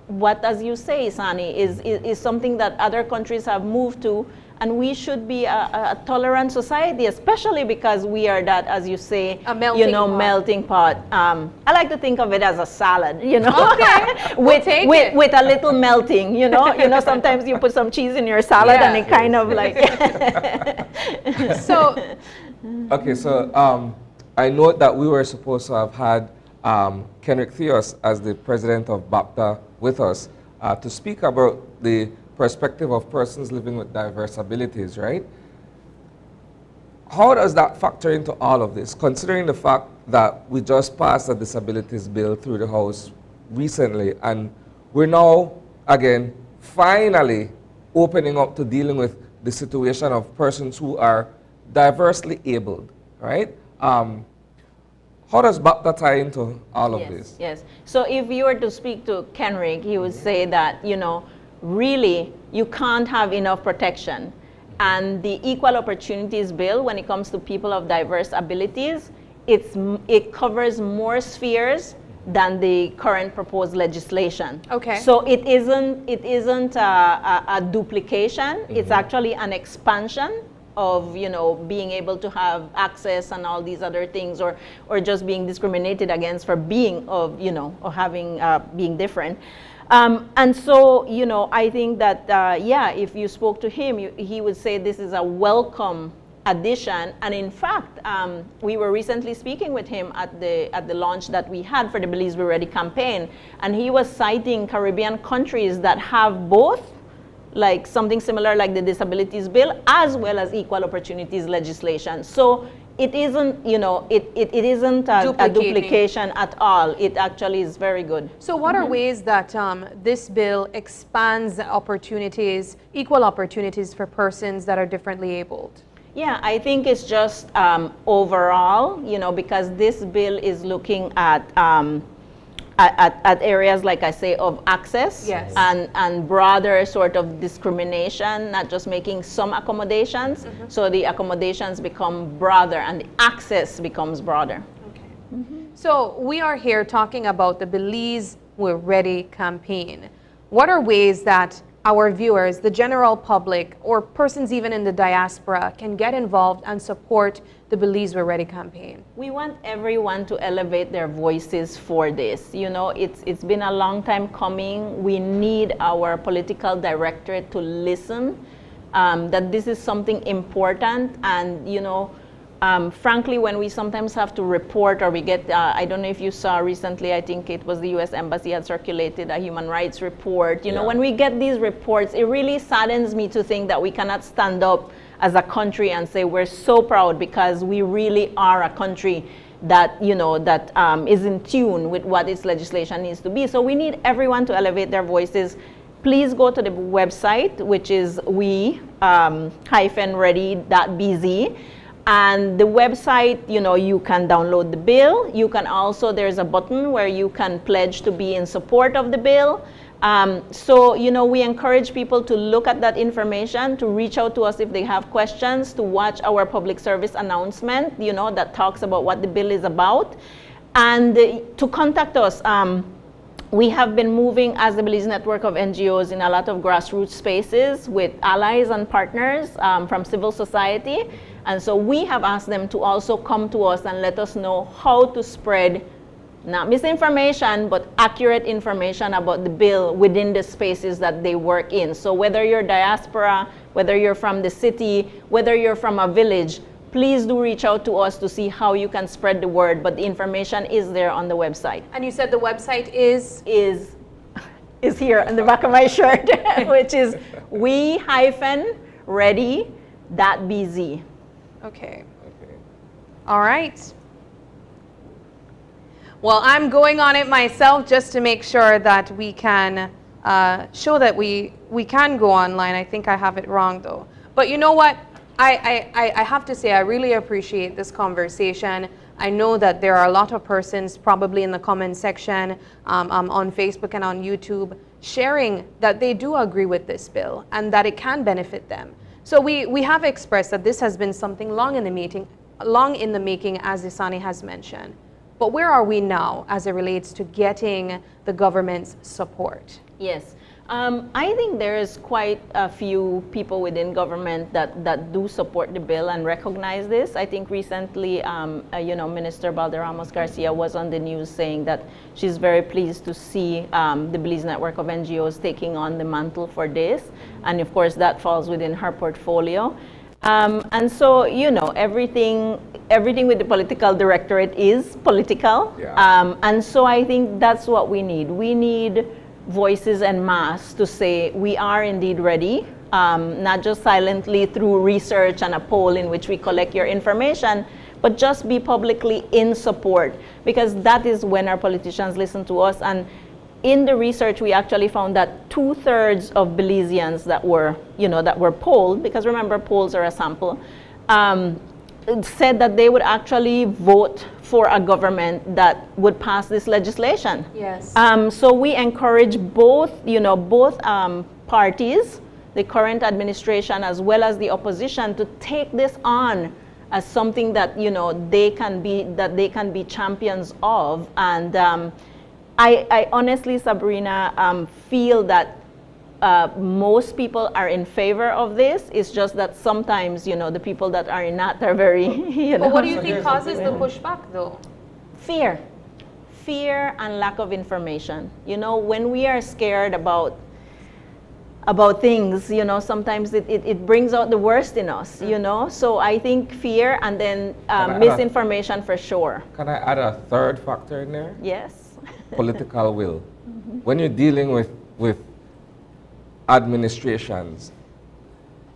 what, as you say, Sani, is something that other countries have moved to, and we should be a tolerant society, especially because we are that, as you say, melting pot. I like to think of it as a salad, Okay. with a little melting, sometimes you put some cheese in your salad and it kind of like. So. Okay, so I know that we were supposed to have had Kenrick Theos as the president of BAPTA with us to speak about the perspective of persons living with diverse abilities, right? How does that factor into all of this, considering the fact that we just passed a disabilities bill through the House recently, and we're now, again, finally opening up to dealing with the situation of persons who are diversely abled, right? How does BAPTA tie into all of this? Yes. So if you were to speak to Kenrick, he would say that, really, you can't have enough protection. And the Equal Opportunities Bill, when it comes to people of diverse abilities, it covers more spheres than the current proposed legislation. Okay. So it isn't a duplication. Mm-hmm. It's actually an expansion of being able to have access and all these other things, or just being discriminated against for being or having being different. And so I think that if you spoke to him, he would say this is a welcome addition. And in fact, we were recently speaking with him at the launch that we had for the Belize We're Ready campaign, and he was citing Caribbean countries that have both, like something similar like the disabilities bill, as well as equal opportunities legislation. So it isn't, it isn't a duplication at all. It actually is very good. So what are ways that this bill expands opportunities, equal opportunities for persons that are differently abled? Yeah, I think it's just overall, because this bill is looking at areas, like I say, of access, yes, and broader sort of discrimination, not just making some accommodations. Mm-hmm. So the accommodations become broader and the access becomes broader. Okay. Mm-hmm. So we are here talking about the Belize We're Ready campaign. What are ways that our viewers, the general public, or persons even in the diaspora can get involved and support the Belize We're Ready campaign? We want everyone to elevate their voices for this. It's been a long time coming. We need our political directorate to listen, that this is something important. And, frankly, when we sometimes have to report, or we get, I don't know if you saw recently, I think it was the U.S. Embassy had circulated a human rights report. When we get these reports, it really saddens me to think that we cannot stand up as a country and say we're so proud, because we really are a country that is in tune with what its legislation needs to be. So we need everyone to elevate their voices. Please go to the website, which is we-ready.bz. And the website, you can download the bill. You can also, there's a button where you can pledge to be in support of the bill. So, we encourage people to look at that information, to reach out to us if they have questions, to watch our public service announcement, that talks about what the bill is about, and to contact us. We have been moving as the Belize Network of NGOs in a lot of grassroots spaces with allies and partners from civil society. And so we have asked them to also come to us and let us know how to spread not misinformation, but accurate information about the bill within the spaces that they work in. So whether you're diaspora, whether you're from the city, whether you're from a village, please do reach out to us to see how you can spread the word. But the information is there on the website. And you said the website is here on the back of my shirt, which is we-ready.bz. Okay. All right. Well, I'm going on it myself just to make sure that we can show that we can go online. I think I have it wrong though. But you know what? I have to say I really appreciate this conversation. I know that there are a lot of persons probably in the comment section on Facebook and on YouTube sharing that they do agree with this bill and that it can benefit them. So we have expressed that this has been something long in the making, as Isani has mentioned. But where are we now as it relates to getting the government's support? Yes. I think there is quite a few people within government that do support the bill and recognize this. I think recently, Minister Balderramos Garcia was on the news saying that she's very pleased to see the Belize network of NGOs taking on the mantle for this. And of course, that falls within her portfolio. And so, everything with the political directorate is political. Yeah. And so I think that's what we need. We need voices en masse to say we are indeed ready, not just silently through research and a poll in which we collect your information, but just be publicly in support, because that is when our politicians listen to us. And in the research, we actually found that 2/3 of Belizeans that were polled, because remember, polls are a sample, said that they would actually vote for a government that would pass this legislation. Yes. So we encourage both parties, the current administration as well as the opposition, to take this on as something that they can be champions of. And I honestly, Sabrina, feel that most people are in favor of this. It's just that sometimes, the people that are not are very, But what do you think causes the pushback, though? Fear and lack of information. When we are scared about things, sometimes it brings out the worst in us, So I think fear and then misinformation for sure. Can I add a third factor in there? Yes. Political will. When you're dealing with administrations,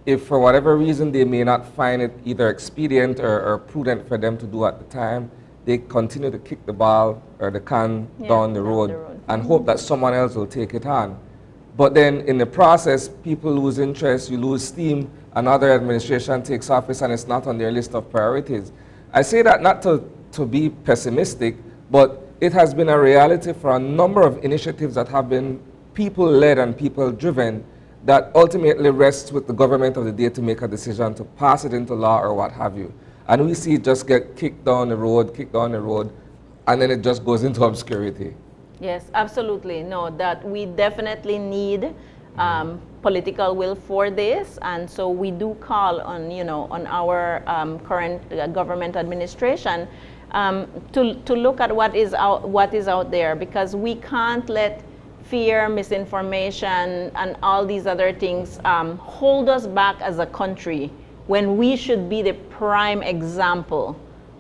if for whatever reason they may not find it either expedient or prudent for them to do at the time, they continue to kick the ball or the can down the road and hope that someone else will take it on. But then in the process, people lose interest, you lose steam, another administration takes office and it's not on their list of priorities. I say that not to be pessimistic, but it has been a reality for a number of initiatives that have been people-led and people-driven that ultimately rests with the government of the day to make a decision to pass it into law or what have you. And we see it just get kicked down the road, and then it just goes into obscurity. Yes, absolutely. No, that we definitely need political will for this, and so we do call on on our current government administration to look at what is out there, because we can't let fear, misinformation, and all these other things hold us back as a country when we should be the prime example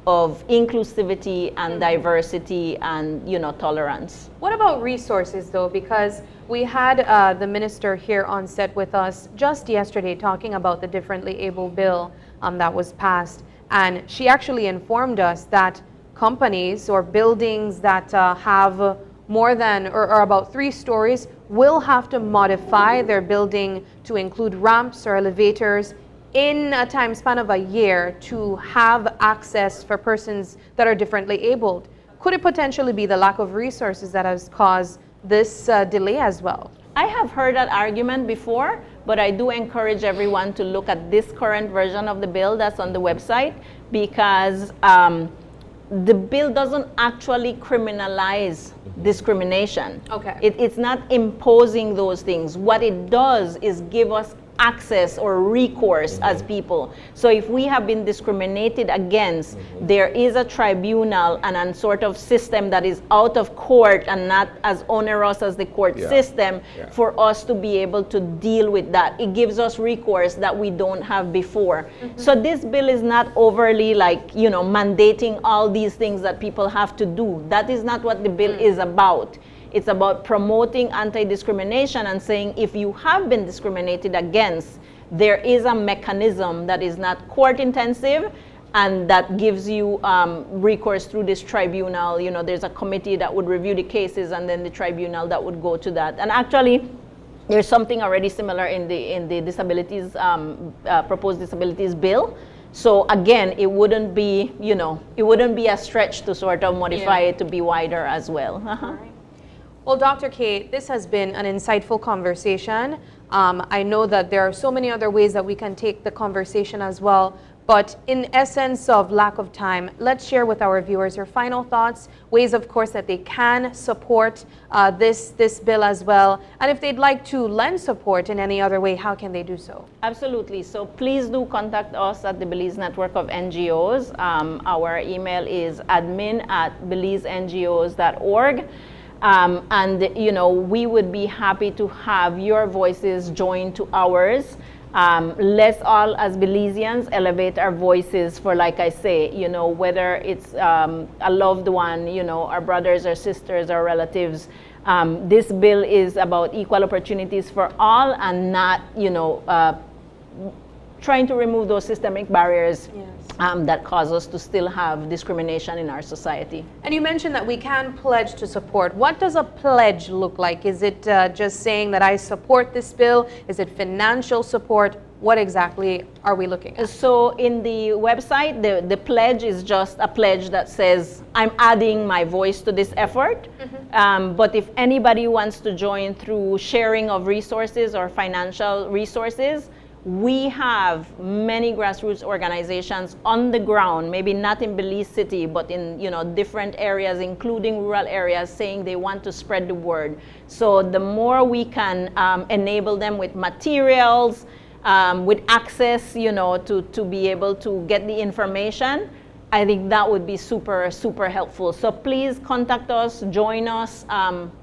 of inclusivity and diversity and tolerance. What about resources, though? Because we had the minister here on set with us just yesterday talking about the Differently Able bill that was passed, and she actually informed us that companies or buildings that have more than or about 3 stories will have to modify their building to include ramps or elevators in a time span of a year to have access for persons that are differently abled. Could it potentially be the lack of resources that has caused this delay as well? I have heard that argument before, but I do encourage everyone to look at this current version of the bill that's on the website, because the bill doesn't actually criminalize discrimination. Okay. It's not imposing those things. What it does is give us access or recourse as people. So if we have been discriminated against, there is a tribunal and a sort of system that is out of court and not as onerous as the court system for us to be able to deal with that. It gives us recourse that we don't have before. So this bill is not overly mandating all these things that people have to do. That is not what the bill is about. It's about promoting anti-discrimination and saying if you have been discriminated against, there is a mechanism that is not court-intensive and that gives you recourse through this tribunal. There's a committee that would review the cases and then the tribunal that would go to that. And actually, there's something already similar in the disabilities, proposed disabilities bill. So again, it wouldn't be, it wouldn't be a stretch to sort of modify it to be wider as well. Well, Dr. Kate, this has been an insightful conversation. I know that there are so many other ways that we can take the conversation as well, But in essence of lack of time, let's share with our viewers your final thoughts, ways, of course, that they can support this bill as well. And if they'd like to lend support in any other way, how can they do so? Absolutely. So please do contact us at the Belize Network of NGOs. Our email is admin@belizenGOs.org. And, you know, we would be happy to have your voices join to ours. Let's all, as Belizeans, elevate our voices for, like I say, you know, whether it's a loved one, you know, our brothers or sisters or relatives. This bill is about equal opportunities for all and not, you know, trying to remove those systemic barriers that cause us to still have discrimination in our society. And you mentioned that we can pledge to support. What does a pledge look like? Is it just saying that I support this bill? Is it financial support? What exactly are we looking at? So in the website, the pledge is just a pledge that says, I'm adding my voice to this effort. But if anybody wants to join through sharing of resources or financial resources, we have many grassroots organizations on the ground, maybe not in Belize City, but in, you know, different areas, including rural areas, saying they want to spread the word. So the more we can enable them with materials, with access, you know, to be able to get the information, I think that would be super, super helpful. So please contact us, join us.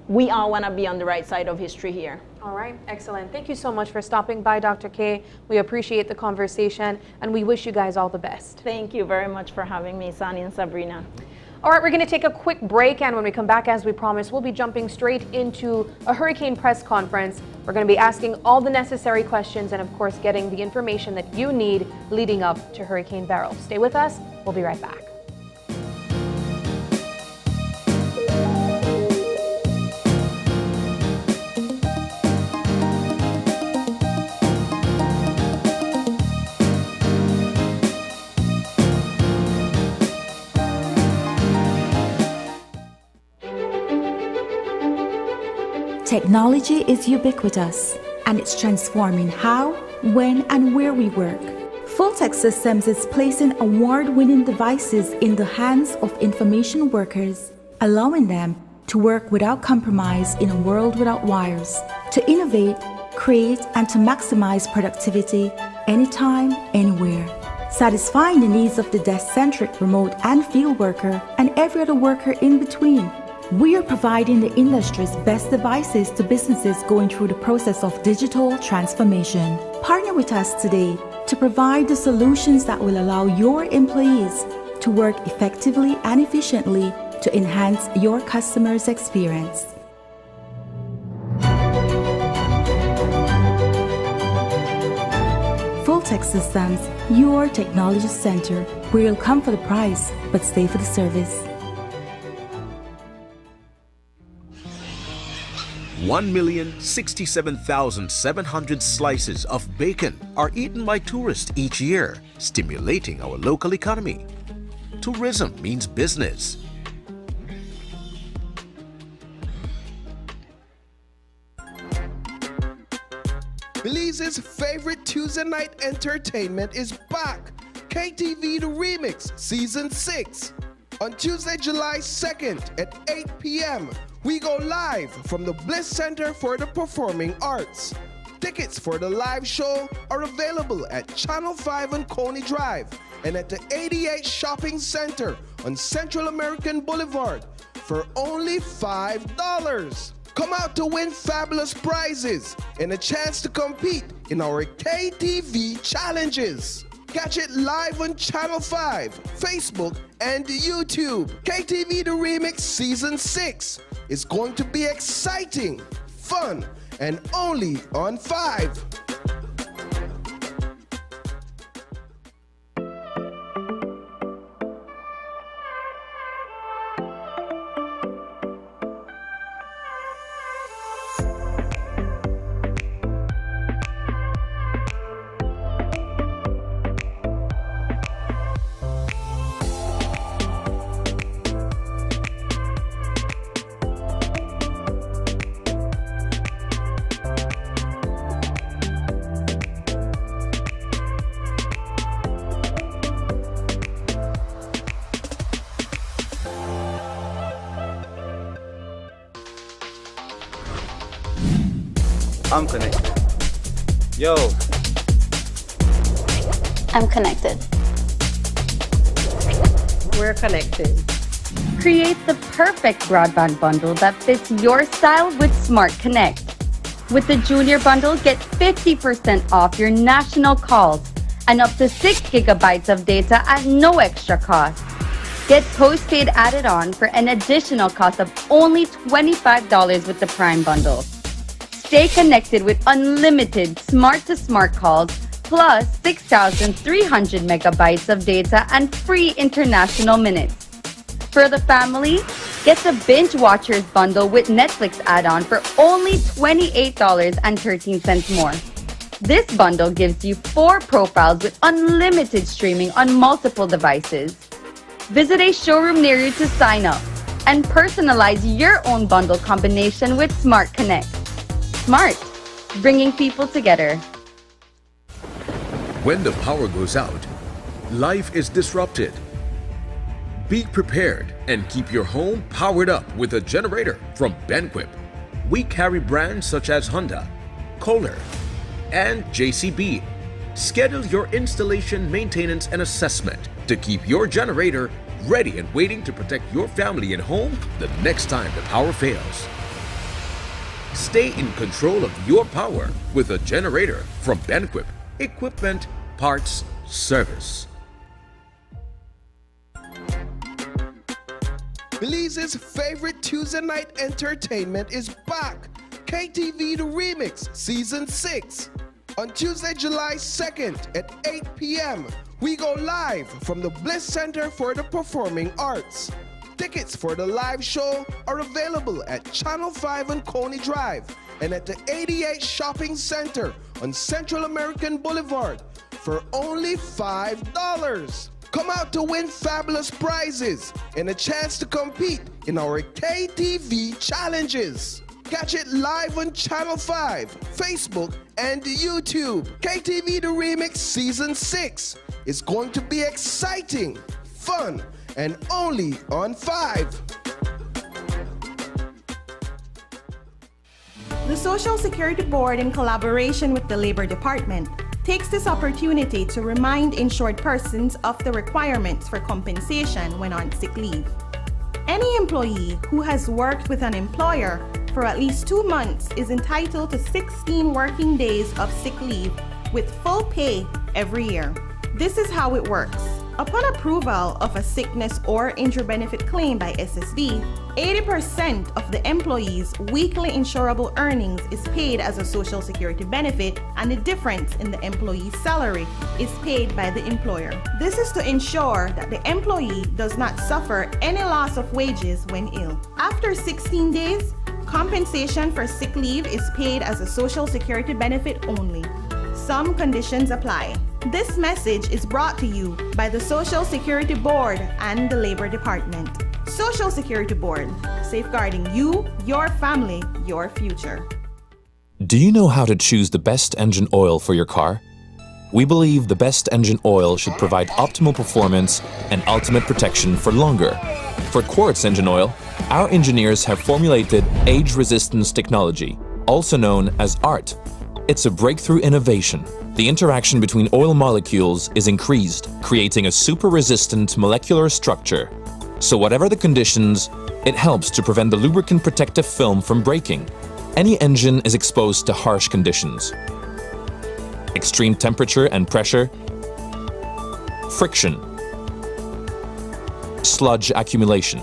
We all want to be on the right side of history here. All right, excellent. Thank you so much for stopping by, Dr. K. We appreciate the conversation, and we wish you guys all the best. Thank you very much for having me, Sani and Sabrina. All right, we're going to take a quick break, and when we come back, as we promised, we'll be jumping straight into a hurricane press conference. We're going to be asking all the necessary questions and, of course, getting the information that you need leading up to Hurricane Beryl. Stay with us. We'll be right back. Technology is ubiquitous, and it's transforming how, when, and where we work. Fulltech Systems is placing award-winning devices in the hands of information workers, allowing them to work without compromise in a world without wires, to innovate, create, and to maximize productivity anytime, anywhere, satisfying the needs of the desk-centric remote and field worker and every other worker in between. We are providing the industry's best devices to businesses going through the process of digital transformation. Partner with us today to provide the solutions that will allow your employees to work effectively and efficiently to enhance your customers' experience. Fulltech Systems, your technology center, where you'll come for the price but stay for the service. 1,067,700 slices of bacon are eaten by tourists each year, stimulating our local economy. Tourism means business. Belize's favorite Tuesday night entertainment is back. KTV The Remix Season 6. On Tuesday, July 2nd at 8 p.m., we go live from the Bliss Center for the Performing Arts. Tickets for the live show are available at Channel 5 on Coney Drive and at the 88 Shopping Center on Central American Boulevard for only $5. Come out to win fabulous prizes and a chance to compete in our KTV challenges. Catch it live on Channel 5, Facebook, and YouTube. KTV The Remix Season 6 is going to be exciting, fun, and only on 5. I'm connected. Yo. I'm connected. We're connected. Create the perfect broadband bundle that fits your style with Smart Connect. With the Junior Bundle, get 50% off your national calls and up to 6 gigabytes of data at no extra cost. Get postpaid added on for an additional cost of only $25 with the Prime Bundle. Stay connected with unlimited smart-to-smart calls plus 6,300 megabytes of data and free international minutes. For the family, get the Binge Watchers bundle with Netflix add-on for only $28.13 more. This bundle gives you 4 profiles with unlimited streaming on multiple devices. Visit a showroom near you to sign up and personalize your own bundle combination with Smart Connect. Smart, bringing people together. When the power goes out, life is disrupted. Be prepared and keep your home powered up with a generator from Benquip. We carry brands such as Honda, Kohler, and JCB. Schedule your installation, maintenance, and assessment to keep your generator ready and waiting to protect your family and home the next time the power fails. Stay in control of your power with a generator from Benquip. Equipment, parts, service. Belize's favorite Tuesday night entertainment is back. KTV The Remix Season 6. On Tuesday, July 2nd at 8 p.m., we go live from the Bliss Center for the Performing Arts. Tickets for the live show are available at Channel 5 on Coney Drive and at the 88 Shopping Center on Central American Boulevard for only $5. Come out to win fabulous prizes and a chance to compete in our KTV challenges. Catch it live on Channel 5, Facebook, and YouTube. KTV The Remix Season 6 is going to be exciting, fun, and only on 5. The Social Security Board, in collaboration with the Labor Department, takes this opportunity to remind insured persons of the requirements for compensation when on sick leave. Any employee who has worked with an employer for at least 2 months is entitled to 16 working days of sick leave with full pay every year. This is how it works. Upon approval of a sickness or injury benefit claim by SSB, 80% of the employee's weekly insurable earnings is paid as a Social Security benefit, and the difference in the employee's salary is paid by the employer. This is to ensure that the employee does not suffer any loss of wages when ill. After 16 days, compensation for sick leave is paid as a Social Security benefit only. Some conditions apply. This message is brought to you by the Social Security Board and the Labor Department. Social Security Board, safeguarding you, your family, your future. Do you know how to choose the best engine oil for your car? We believe the best engine oil should provide optimal performance and ultimate protection for longer. For Quartz engine oil, our engineers have formulated age resistance technology, also known as ART. It's a breakthrough innovation. The interaction between oil molecules is increased, creating a super-resistant molecular structure. So whatever the conditions, it helps to prevent the lubricant protective film from breaking. Any engine is exposed to harsh conditions: extreme temperature and pressure, friction, sludge accumulation.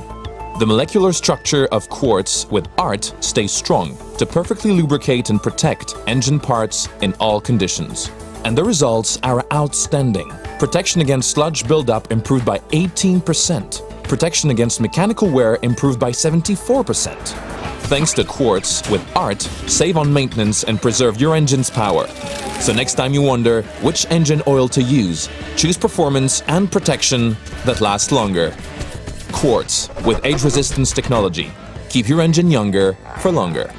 The molecular structure of Quartz with ART stays strong to perfectly lubricate and protect engine parts in all conditions. And the results are outstanding. Protection against sludge buildup improved by 18%. Protection against mechanical wear improved by 74%. Thanks to Quartz with ART, save on maintenance and preserve your engine's power. So next time you wonder which engine oil to use, choose performance and protection that lasts longer. Quartz with age resistance technology. Keep your engine younger for longer.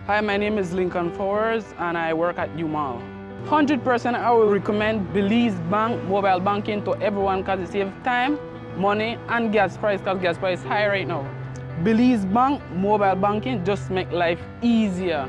Hi, my name is Lincoln Fowers and I work at U-Mall. 100% I will recommend Belize Bank mobile banking to everyone because it saves time money and gas price, because gas price is high right now. Belize Bank mobile banking just make life easier.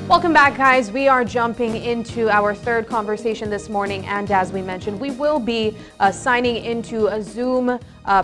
Welcome back, guys. We are jumping into our third conversation this morning, and as we mentioned, we will be signing into a Zoom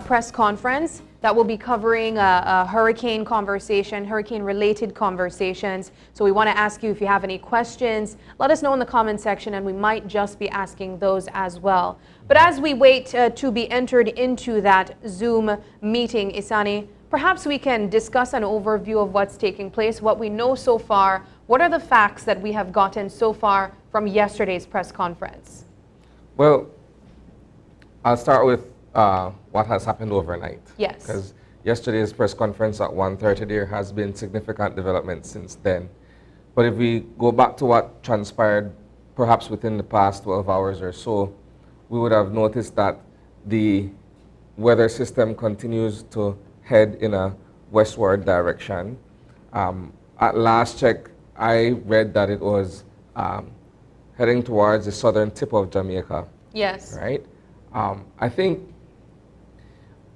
press conference that will be covering a hurricane conversation, hurricane-related conversations. So we want to ask you if you have any questions. Let us know in the comment section, and we might just be asking those as well. But as we wait to be entered into that Zoom meeting, Isani, perhaps we can discuss an overview of what's taking place, what we know so far. What are the facts that we have gotten so far from yesterday's press conference? Well, I'll start with what has happened overnight. Yes. Because yesterday's press conference at 1:30, there has been significant development since then. But if we go back to what transpired perhaps within the past 12 hours or so, we would have noticed that the weather system continues to head in a westward direction. At last check, I read that it was heading towards the southern tip of Jamaica. Yes. Right? I think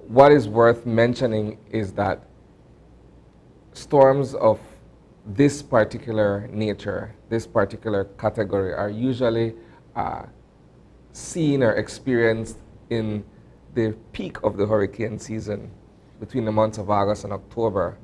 what is worth mentioning is that storms of this particular nature, this particular category, are usually seen or experienced in the peak of the hurricane season between the months of August and October.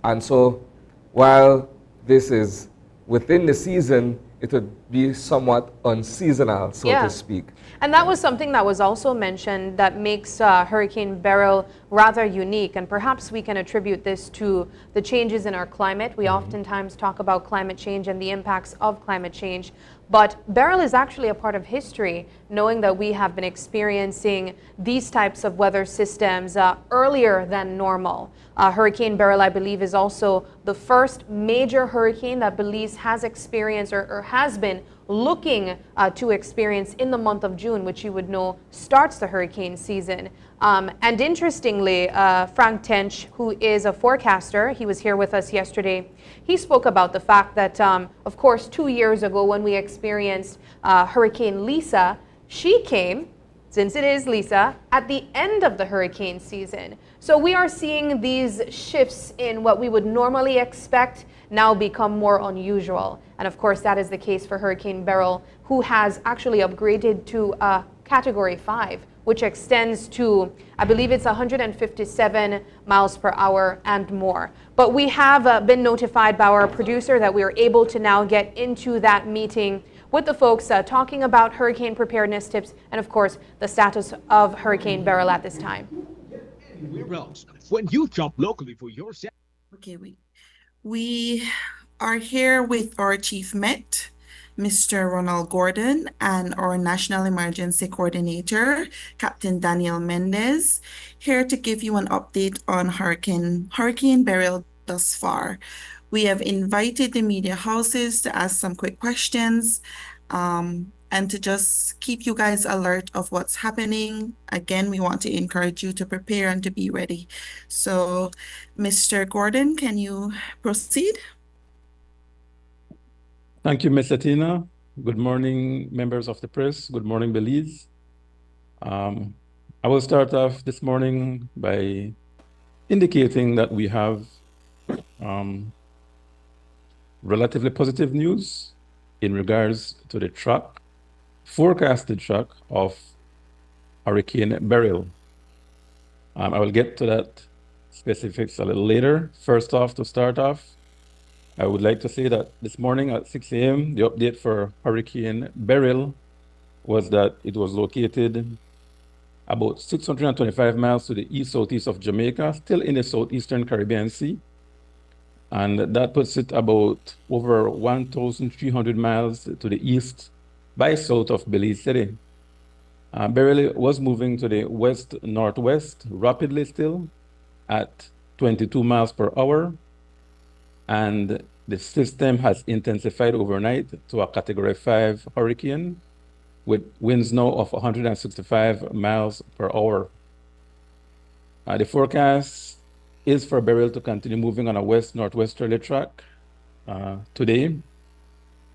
And so while this is within the season, it would be somewhat unseasonal, so to speak. And that was something that was also mentioned that makes Hurricane Beryl rather unique. And perhaps we can attribute this to the changes in our climate. We oftentimes talk about climate change and the impacts of climate change. But Beryl is actually a part of history, knowing that we have been experiencing these types of weather systems earlier than normal. Hurricane Beryl, I believe, is also the first major hurricane that Belize has experienced or has been looking to experience in the month of June, which you would know starts the hurricane season. And interestingly, Frank Tench, who is a forecaster, he was here with us yesterday, he spoke about the fact that, of course, 2 years ago when we experienced Hurricane Lisa, she came, since it is Lisa, at the end of the hurricane season. So we are seeing these shifts in what we would normally expect now become more unusual. And of course, that is the case for Hurricane Beryl, who has actually upgraded to a Category 5, which extends to, I believe it's 157 miles per hour and more. But we have been notified by our producer that we are able to now get into that meeting with the folks talking about hurricane preparedness tips and, of course, the status of Hurricane Beryl at this time. Where else? When you shop locally for yourself. Okay, we are here with our Chief Met, Mr. Ronald Gordon, and our National Emergency Coordinator, Captain Daniel Mendez, here to give you an update on Hurricane Beryl thus far. We have invited the media houses to ask some quick questions and to just keep you guys alert of what's happening. Again, we want to encourage you to prepare and to be ready. So, Mr. Gordon, can you proceed? Thank you, Ms. Atina. Good morning, members of the press. Good morning, Belize. I will start off this morning by indicating that we have relatively positive news in regards to the forecasted track of Hurricane Beryl. I will get to that specifics a little later. First off, to start off, I would like to say that this morning at 6 a.m., the update for Hurricane Beryl was that it was located about 625 miles to the east-southeast of Jamaica, still in the southeastern Caribbean Sea. And that puts it about over 1,300 miles to the east by south of Belize City. Beryl was moving to the west-northwest rapidly still at 22 miles per hour. And The system has intensified overnight to a Category 5 hurricane with winds now of 165 miles per hour. The forecast is for Beryl to continue moving on a west-northwesterly track today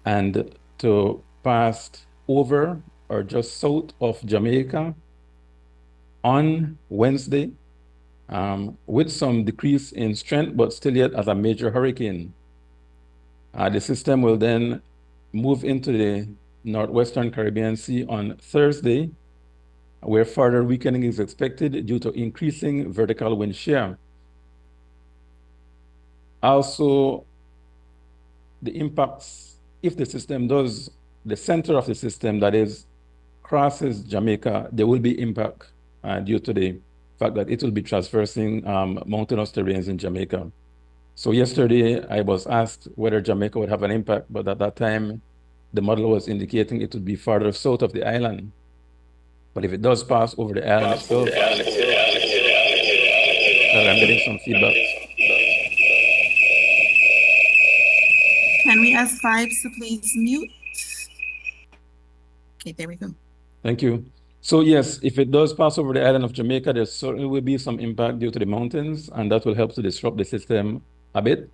and to pass over or just south of Jamaica on Wednesday with some decrease in strength, but still yet as a major hurricane. The system will then move into the northwestern Caribbean Sea on Thursday, where further weakening is expected due to increasing vertical wind shear. Also, the impacts, if the system does, the center of the system, that is, crosses Jamaica, there will be impact due to the fact that it will be traversing mountainous terrains in Jamaica. So yesterday, I was asked whether Jamaica would have an impact, but at that time, the model was indicating it would be farther south of the island. But if it does pass over the island itself, I'm getting some feedback. Can we ask Vibes to please mute? Okay, there we go. Thank you. So yes, if it does pass over the island of Jamaica, there certainly will be some impact due to the mountains, and that will help to disrupt the system a bit.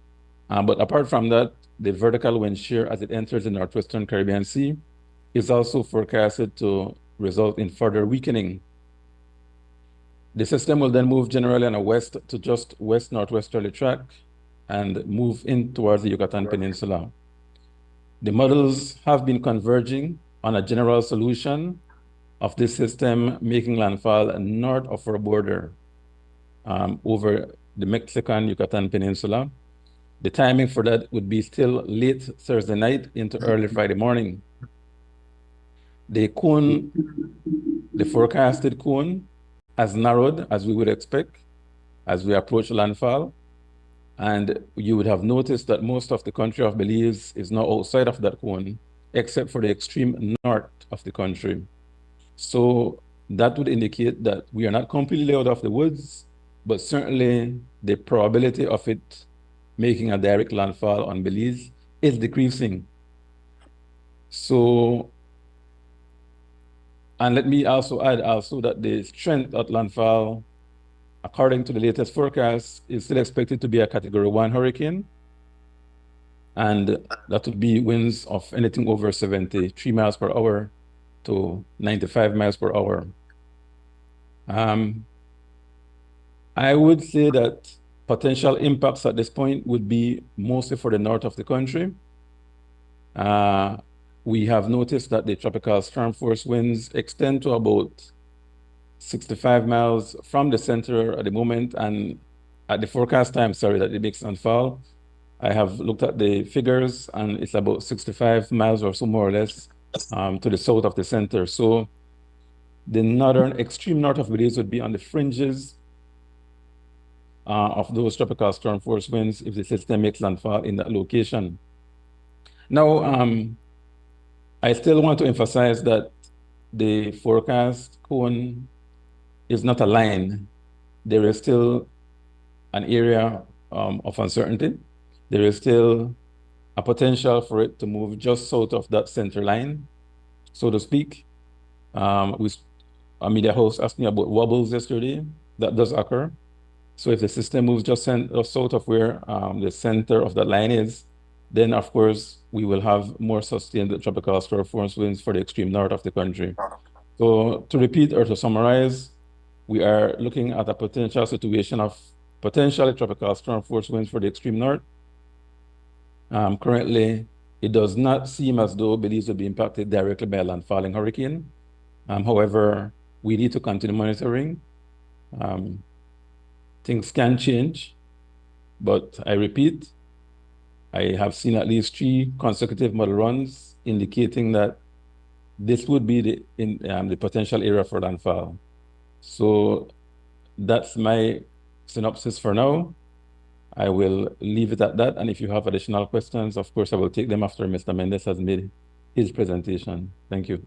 But apart from that, the vertical wind shear as it enters the northwestern Caribbean Sea is also forecasted to result in further weakening. The system will then move generally on a west to just west-northwesterly track and move in towards the Yucatan Peninsula. The models have been converging on a general solution of this system making landfall north of our border over the Mexican Yucatan Peninsula. The timing for that would be still late Thursday night into early Friday morning. The cone, the forecasted cone, has narrowed as we would expect as we approach landfall. And you would have noticed that most of the country of Belize is now outside of that cone, except for the extreme north of the country. So that would indicate that we are not completely out of the woods, but certainly the probability of it making a direct landfall on Belize is decreasing. So, and let me also add that the strength at landfall, according to the latest forecast, is still expected to be a Category 1 hurricane. And that would be winds of anything over 73 miles per hour to 95 miles per hour. I would say that potential impacts at this point would be mostly for the north of the country. We have noticed that the tropical storm force winds extend to about 65 miles from the center at the moment, and at the forecast time, that it makes landfall, I have looked at the figures and it's about 65 miles or so more or less to the south of the center. So the northern, extreme north of Belize would be on the fringes of those tropical storm force winds if the system makes landfall in that location. Now, I still want to emphasize that the forecast cone is not a line. There is still an area of uncertainty. There is still a potential for it to move just south of that center line, so to speak. A media host asked me about wobbles yesterday. That does occur. So if the system moves just south of where the center of that line is, then of course we will have more sustained tropical storm force winds for the extreme north of the country. So to repeat or to summarize, we are looking at a potential situation of potentially tropical storm force winds for the extreme north. Currently, it does not seem as though Belize will be impacted directly by a landfalling hurricane. However, we need to continue monitoring. Things can change, but I repeat, I have seen at least 3 consecutive model runs indicating that this would be the potential area for landfall. So that's my synopsis for now. I will leave it at that. And if you have additional questions, of course, I will take them after Mr. Mendes has made his presentation. Thank you.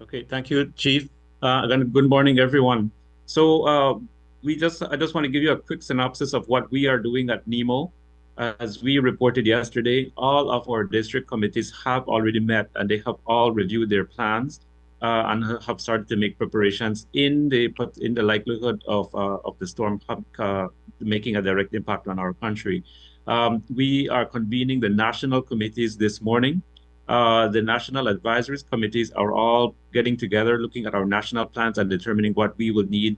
Okay, thank you, Chief. Again, good morning, everyone. So I just want to give you a quick synopsis of what we are doing at NEMO. As we reported yesterday, all of our district committees have already met and they have all reviewed their plans and have started to make preparations in the likelihood of the storm making a direct impact on our country. We are convening the national committees this morning. The national advisories committees are all getting together, looking at our national plans and determining what we will need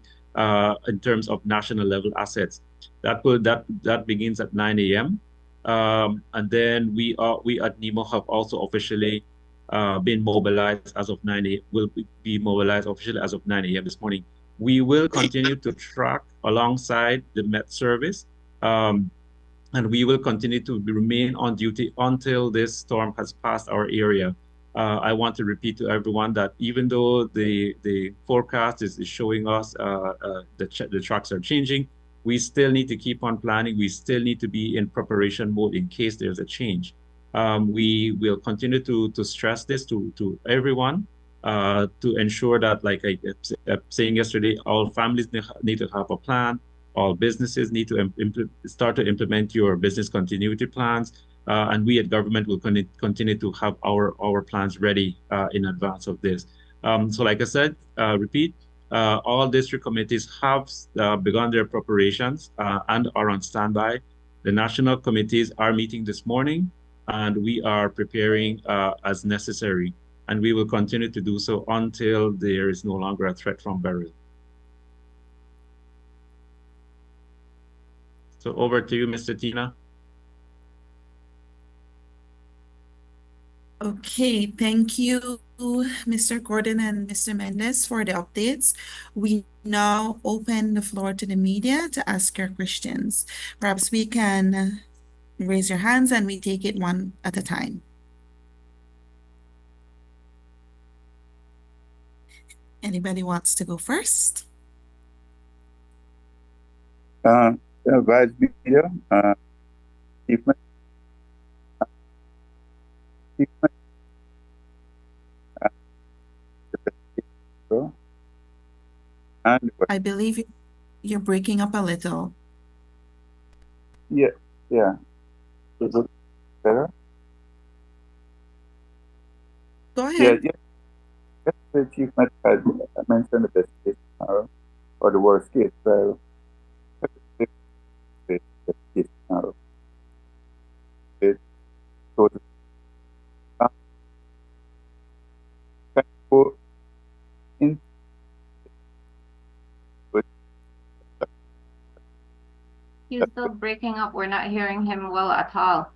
in terms of national level assets. That begins at 9 a.m. And then we at NEMO have also officially been mobilized as of 9 a.m. Will be mobilized officially as of 9 a.m. this morning. We will continue to track alongside the Met Service. And we will continue to remain on duty until this storm has passed our area. I want to repeat to everyone that even though the forecast is showing us the tracks are changing, we still need to keep on planning. We still need to be in preparation mode in case there's a change. We will continue to stress this to everyone to ensure that, like I was saying yesterday, all families need to have a plan. All businesses need to start to implement your business continuity plans, and we at government will continue to have our plans ready in advance of this. So like I said, repeat, all district committees have begun their preparations and are on standby. The national committees are meeting this morning, and we are preparing as necessary, and we will continue to do so until there is no longer a threat from Beryl. So over to you, Mr. Tina. Okay, thank you, Mr. Gordon and Mr. Mendes, for the updates. We now open the floor to the media to ask your questions. Perhaps we can raise your hands and we take it one at a time. Anybody wants to go first? Vice Media, Chief and I believe you're breaking up a little. yeah. Is it better? Go ahead. Yeah. The Chief Met had mentioned the best case scenario or the worst case scenario. He's still breaking up. We're not hearing him well at all.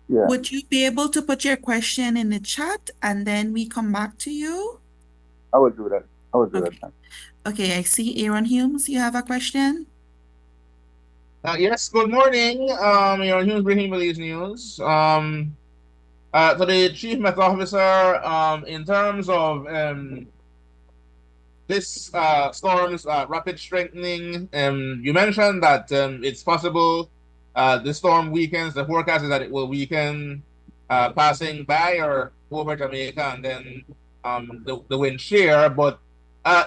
Yeah. Would you be able to put your question in the chat and then we come back to you? I will do that. That. Okay, I see Aaron Humes, you have a question? Yes, good morning. Aaron Humes bringing Belize News. To the Chief Met Officer, in terms of this storm's rapid strengthening, you mentioned that it's possible the storm weakens. The forecast is that it will weaken passing by or over Jamaica and then the wind shear. But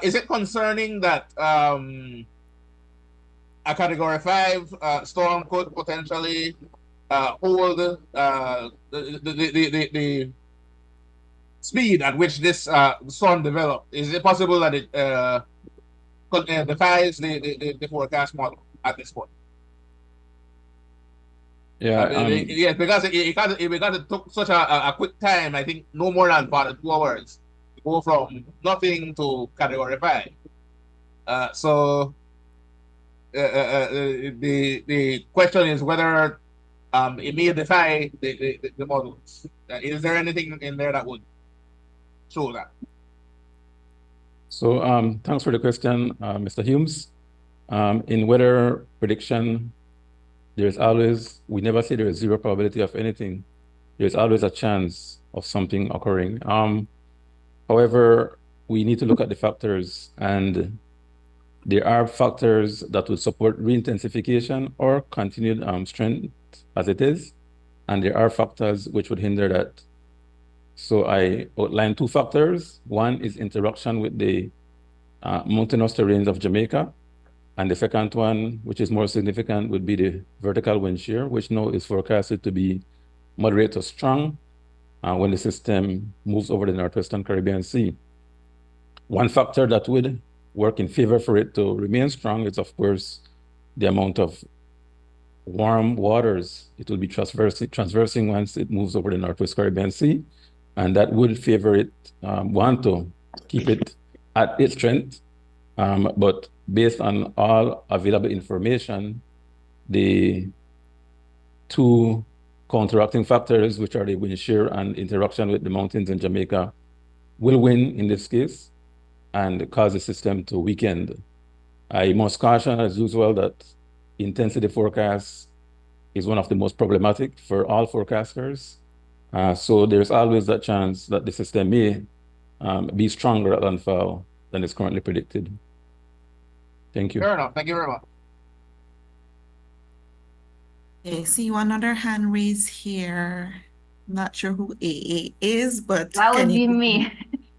is it concerning that a Category 5 storm could potentially hold the speed at which this storm developed? Is it possible that it defies the forecast model at this point? Yeah, because it took such a quick time. I think no more than 2 hours to go from nothing to Category 5. So the question is whether it may defy the models. Is there anything in there that would show that? So thanks for the question, Mr. Humes. In weather prediction, there's always, we never say there is zero probability of anything. There's always a chance of something occurring. However, we need to look at the factors, and there are factors that would support re-intensification or continued strength as it is, and there are factors which would hinder that. So I outlined 2 factors. One is interaction with the mountainous terrains of Jamaica. And the second one, which is more significant, would be the vertical wind shear, which now is forecasted to be moderate to strong when the system moves over the Northwestern Caribbean Sea. One factor that would work in favor for it to remain strong is, of course, the amount of warm waters it will be transversing once it moves over the Northwest Caribbean Sea. And that would favor it, want to keep it at its strength. But based on all available information, the two counteracting factors, which are the wind shear and interaction with the mountains in Jamaica, will win in this case and cause the system to weaken. I must caution, as usual, that intensity forecast is one of the most problematic for all forecasters. So there's always that chance that the system may be stronger at landfall than is currently predicted. Thank you. Fair enough. Thank you very much. Okay, see one other hand raised here. Not sure who AA is, but That would can be you... me.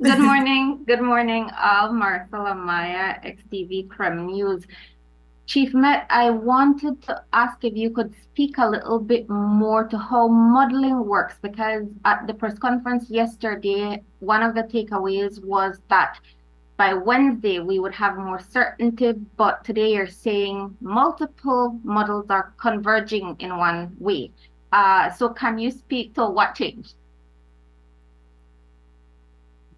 Good morning. Good morning, all. Marcella Maya, XTV Creme News. Chief Met, I wanted to ask if you could speak a little bit more to how modeling works, because at the press conference yesterday, one of the takeaways was that by Wednesday we would have more certainty, but today you're saying multiple models are converging in one way. So can you speak to what changed?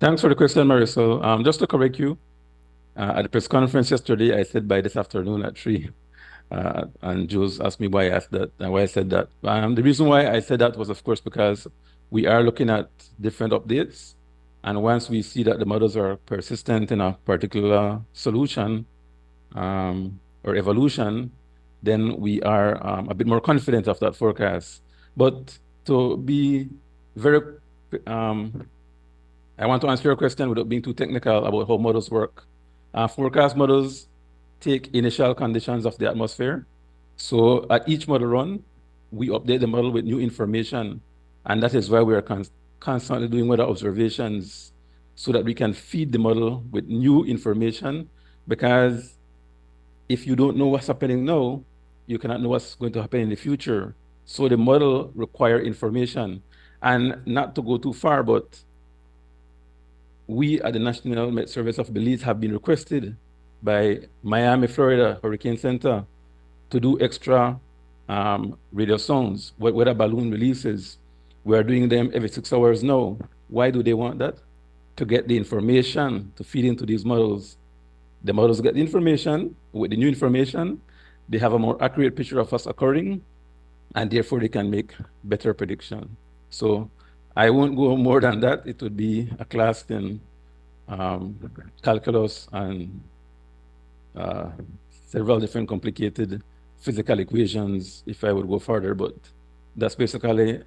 Thanks for the question, Marisol. Just to correct you, at the press conference yesterday, I said by this afternoon at 3. And Jules asked me why I asked that and why I said that. The reason why I said that was, of course, because we are looking at different updates. And once we see that the models are persistent in a particular solution or evolution, then we are a bit more confident of that forecast. But to be very, I want to answer your question without being too technical about how models work. Forecast models take initial conditions of the atmosphere. So at each model run, we update the model with new information. And that is why we are constantly doing weather observations so that we can feed the model with new information. Because if you don't know what's happening now, you cannot know what's going to happen in the future. So the model requires information. And not to go too far, but we at the National Met Service of Belize have been requested by Miami, Florida Hurricane Center to do extra radio sounds, weather balloon releases. We are doing them every 6 hours now. Why do they want that? To get the information to feed into these models. The models get the information. With the new information, they have a more accurate picture of what's occurring, and therefore they can make better prediction. So I won't go more than that. It would be a class in calculus and several different complicated physical equations if I would go further, but that's basically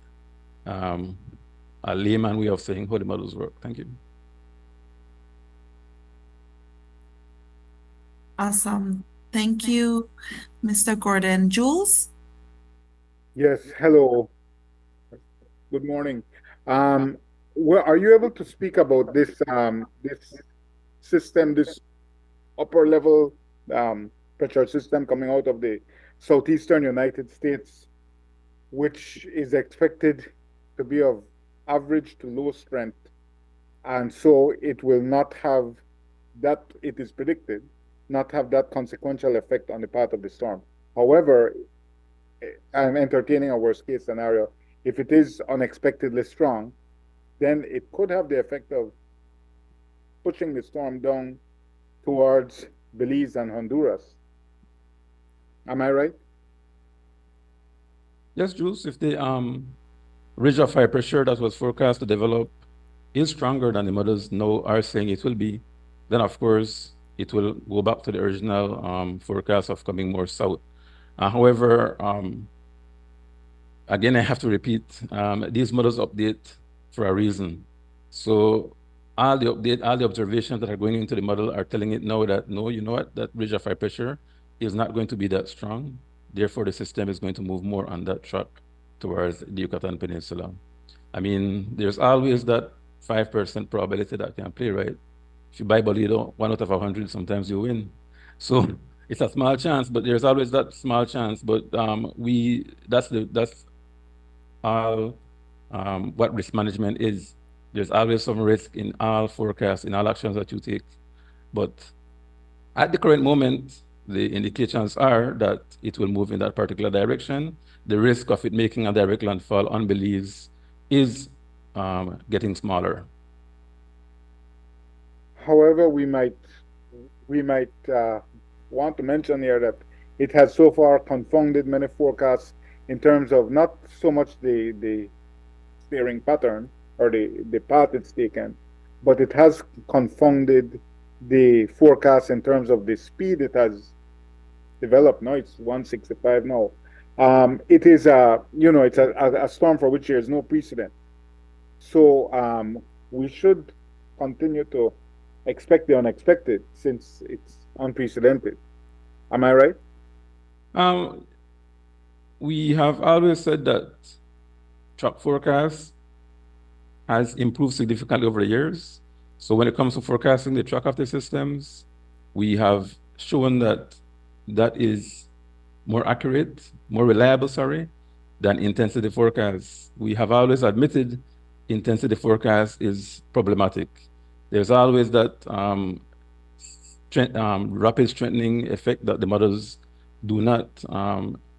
a layman way of saying how the models work. Thank you. Awesome. Thank you, Mr. Gordon. Jules? Yes, hello. Good morning. Well, are you able to speak about this this system, this upper level pressure system coming out of the southeastern United States, which is expected to be of average to low strength, and so it will not have that, it is predicted, not have that consequential effect on the path of the storm. However, I'm entertaining a worst case scenario. If it is unexpectedly strong, then it could have the effect of pushing the storm down towards Belize and Honduras. Am I right? Yes, Jules, if the ridge of high pressure that was forecast to develop is stronger than the models now are saying it will be, then of course it will go back to the original forecast of coming more south. However, again, I have to repeat, these models update for a reason. So all the observations that are going into the model are telling it now that, no, you know what, that ridge of high pressure is not going to be that strong. Therefore, the system is going to move more on that track towards the Yucatan Peninsula. I mean, there's always that 5% probability that can play, right? if you buy Bolido, 1 out of 100, sometimes you win. So it's a small chance, but there's always that small chance. But that's all what risk management is. There's always some risk in all forecasts, in all actions that you take. But at the current moment, the indications are that it will move in that particular direction. The risk of it making a direct landfall on Belize is getting smaller. However, we might want to mention here that it has so far confounded many forecasts in terms of not so much the steering pattern or the path it's taken, but it has confounded the forecast in terms of the speed it has developed. Now it's 165 now. It is it's a storm for which there is no precedent. So we should continue to expect the unexpected since it's unprecedented. Am I right? We have always said that track forecast has improved significantly over the years. So when it comes to forecasting the track of the systems, we have shown that that is more accurate, more reliable, than intensity forecast. We have always admitted intensity forecast is problematic. There's always that rapid strengthening effect that the models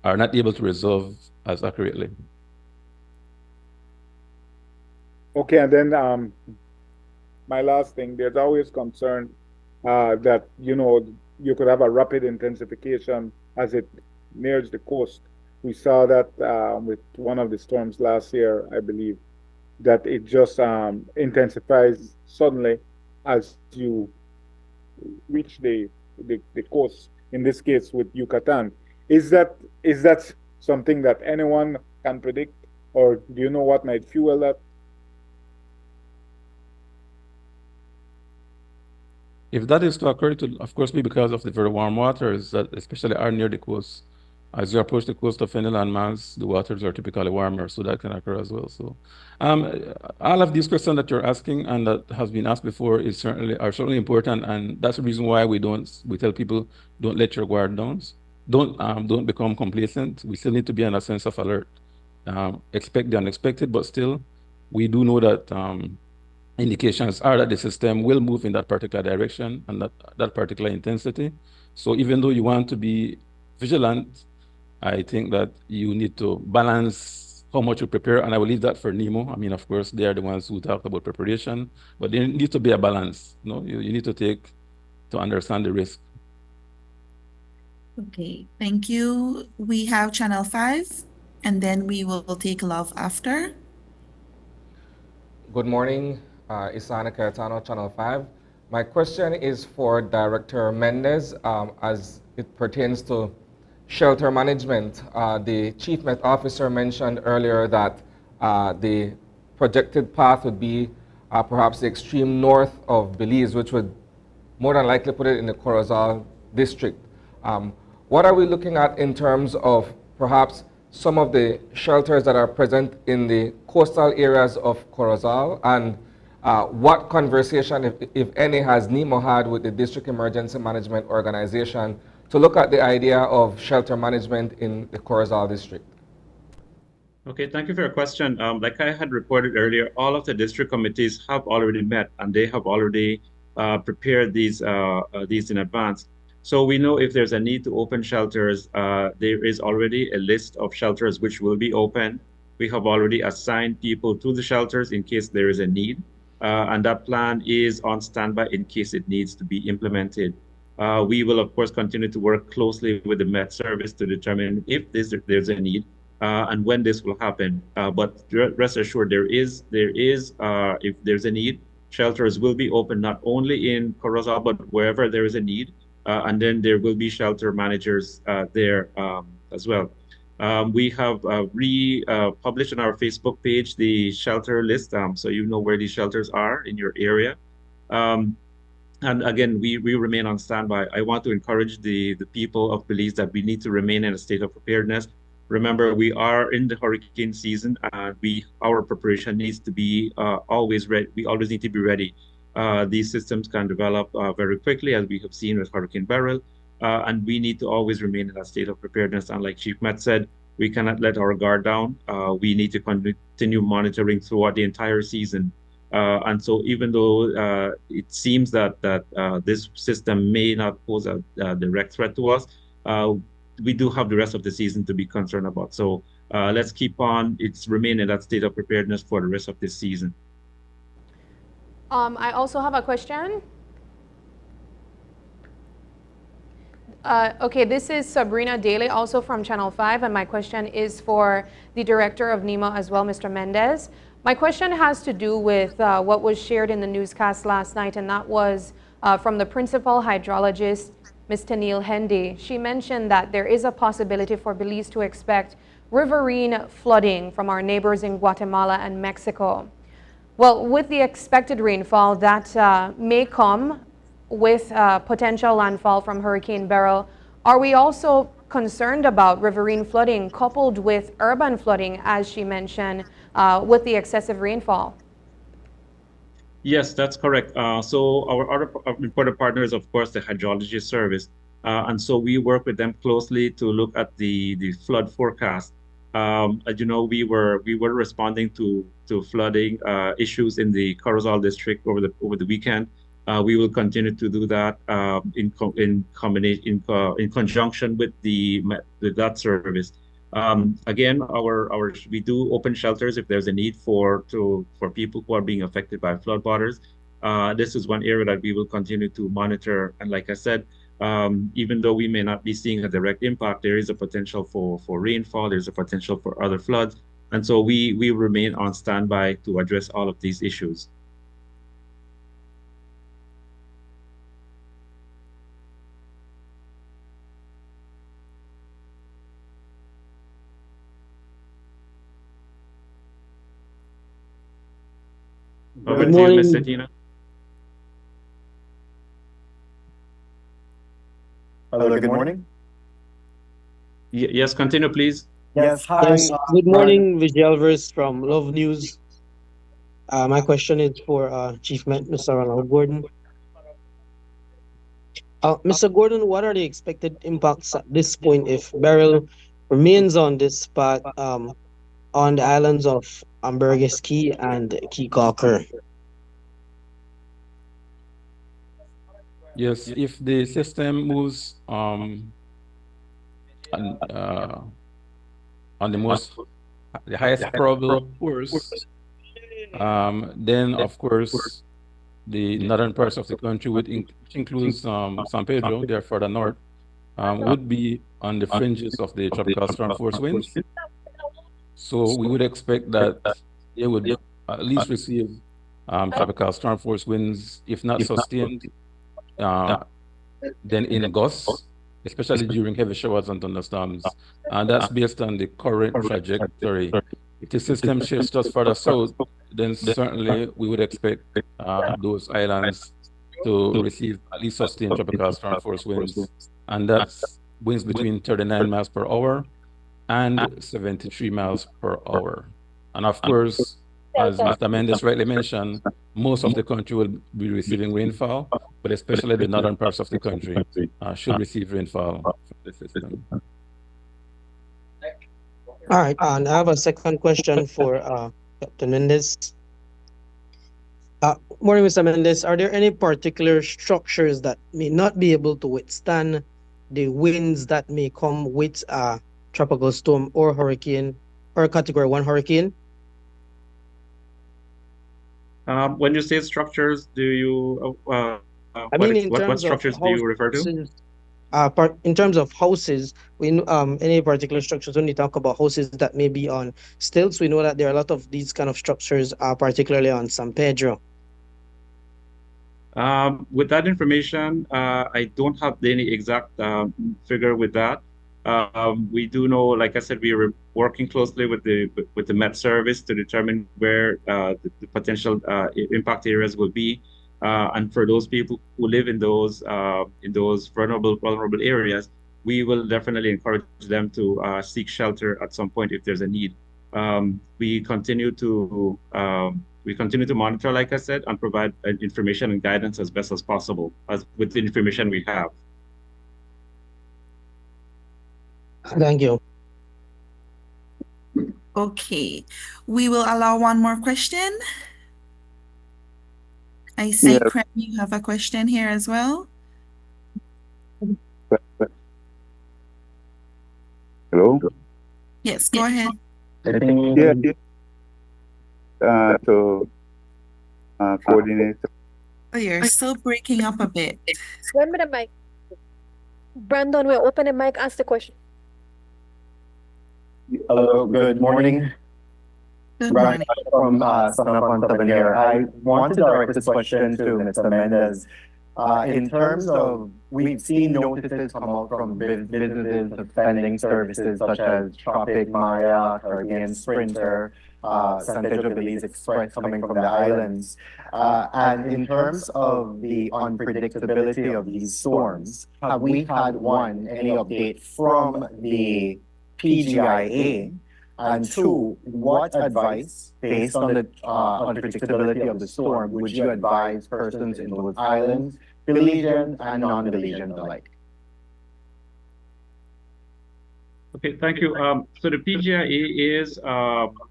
are not able to resolve as accurately. Okay, and then my last thing, there's always concern that you could have a rapid intensification as it nears the coast. We saw that with one of the storms last year, I believe, that it just intensifies suddenly as you reach the coast. In this case, with Yucatan, is that something that anyone can predict, or do you know what might fuel that? If that is to occur, it will of course be because of the very warm waters that especially are near the coast. As you approach the coast of Fennel and Mans, the waters are typically warmer, so that can occur as well. So all of these questions that you're asking and that has been asked before are certainly important, and that's the reason why we tell people, don't let your guard down. Don't become complacent. We still need to be in a sense of alert. Expect the unexpected, but still we do know that indications are that the system will move in that particular direction and that particular intensity. So even though you want to be vigilant, I think that you need to balance how much you prepare, and I will leave that for NEMO. I mean, of course, they are the ones who talk about preparation, but there needs to be a balance. You need to understand the risk. Okay, thank you. We have Channel 5, and then we will take Love after. Good morning, Isana Caetano, Channel 5. My question is for Director Mendez as it pertains to shelter management. The Chief Met Officer mentioned earlier that the projected path would be perhaps the extreme north of Belize, which would more than likely put it in the Corozal district. What are we looking at in terms of perhaps some of the shelters that are present in the coastal areas of Corozal, and what conversation, if any, has NEMO had with the District Emergency Management Organization to look at the idea of shelter management in the Corozal district? Okay, thank you for your question. Like I had reported earlier, all of the district committees have already met and they have already prepared these in advance. So we know if there's a need to open shelters, there is already a list of shelters which will be open. We have already assigned people to the shelters in case there is a need. And that plan is on standby in case it needs to be implemented. We will, of course, continue to work closely with the Met Service to determine if there's a need and when this will happen. But rest assured, if there's a need, shelters will be open not only in Corozal, but wherever there is a need. And then there will be shelter managers there as well. We have published on our Facebook page the shelter list, so you know where these shelters are in your area. And again, we remain on standby. I want to encourage the people of Belize that we need to remain in a state of preparedness. Remember, we are in the hurricane season, and our preparation needs to be always ready. We always need to be ready. These systems can develop very quickly, as we have seen with Hurricane Beryl, and we need to always remain in a state of preparedness. And like Chief Met said, we cannot let our guard down. We need to continue monitoring throughout the entire season. And so even though it seems that this system may not pose a direct threat to us, we do have the rest of the season to be concerned about. So let's keep on, remain in that state of preparedness for the rest of this season. I also have a question. Okay, this is Sabrina Daly, also from Channel 5, and my question is for the Director of NEMA as well, Mr. Mendez. My question has to do with what was shared in the newscast last night, and that was from the Principal Hydrologist, Ms. Tennille Hendy. She mentioned that there is a possibility for Belize to expect riverine flooding from our neighbors in Guatemala and Mexico. Well, with the expected rainfall that may come with potential landfall from Hurricane Beryl, are we also concerned about riverine flooding coupled with urban flooding, as she mentioned, with the excessive rainfall? Yes, that's correct. So our other important partner is, of course, the Hydrology Service. And so we work with them closely to look at the flood forecast. As you know, we were responding to flooding issues in the Corozal district over the weekend. We will continue to do that in conjunction with that service. Again, we do open shelters if there's a need for people who are being affected by flood waters. This is one area that we will continue to monitor. And like I said, even though we may not be seeing a direct impact, there is a potential for rainfall. There's a potential for other floods. And so we remain on standby to address all of these issues. Over to you, Ms. Santina. Hello, good morning. Yes, continue, please. Yes, hi. Yes, good morning, Vijay Alvarez from Love News. My question is for Chief Met, Mr. Ronald Gordon. Mr. Gordon, what are the expected impacts at this point if Beryl remains on this spot on the islands of Ambergris Key and Key Calker? Yes, if the system moves on the highest probable course, then of course the northern parts of the country, which includes San Pedro, they're further north, would be on the fringes of the tropical storm force winds. So we would expect that they would at least receive tropical storm force winds, if not sustained, then in gusts, especially during heavy showers and thunderstorms. And that's based on the current trajectory. If the system shifts just further south, then certainly we would expect those islands to receive at least sustained tropical storm force winds. And that's winds between 39 miles per hour and 73 miles per hour. And of course, as Mr. Mendes rightly mentioned, most of the country will be receiving rainfall, but especially the northern parts of the country should receive rainfall from the system. All right, and I have a second question for Captain Mendes. Morning, Mr. Mendes. Are there any particular structures that may not be able to withstand the winds that may come with a tropical storm or hurricane or Category 1 hurricane? When you say structures, do you? I mean, in terms what structures of do you refer to? In terms of houses, we any particular structures. When you talk about houses that may be on stilts, we know that there are a lot of these kind of structures, particularly on San Pedro. With that information, I don't have any exact figure with that. We do know, like I said, we are working closely with the Met Service to determine where the potential impact areas will be, and for those people who live in those vulnerable areas, we will definitely encourage them to seek shelter at some point if there's a need. We continue to We continue to monitor, like I said, and provide information and guidance as best as possible with the information we have. Thank you. Okay, we will allow one more question. I see, Craig, you have a question here as well. Hello? Yes, go ahead. Yeah. Coordinate. Oh, you're still breaking up a bit. One minute, Mike. Brandon, we'll open the mic, ask the question. Hello, good morning. Good morning. From San Juan here. I want to direct this question to Mr. Mendez. In terms of, we've seen notices come out from businesses suspending services such as Tropic, Maya, Caribbean Sprinter, San Pedro Belize Express coming from the islands. And in terms of the unpredictability of these storms, have we had any update from the PGIA? And two, what advice, based on the unpredictability of the storm, would you advise persons in those islands, Belizean and non-Belizean alike? Okay, thank you. So the PGIA is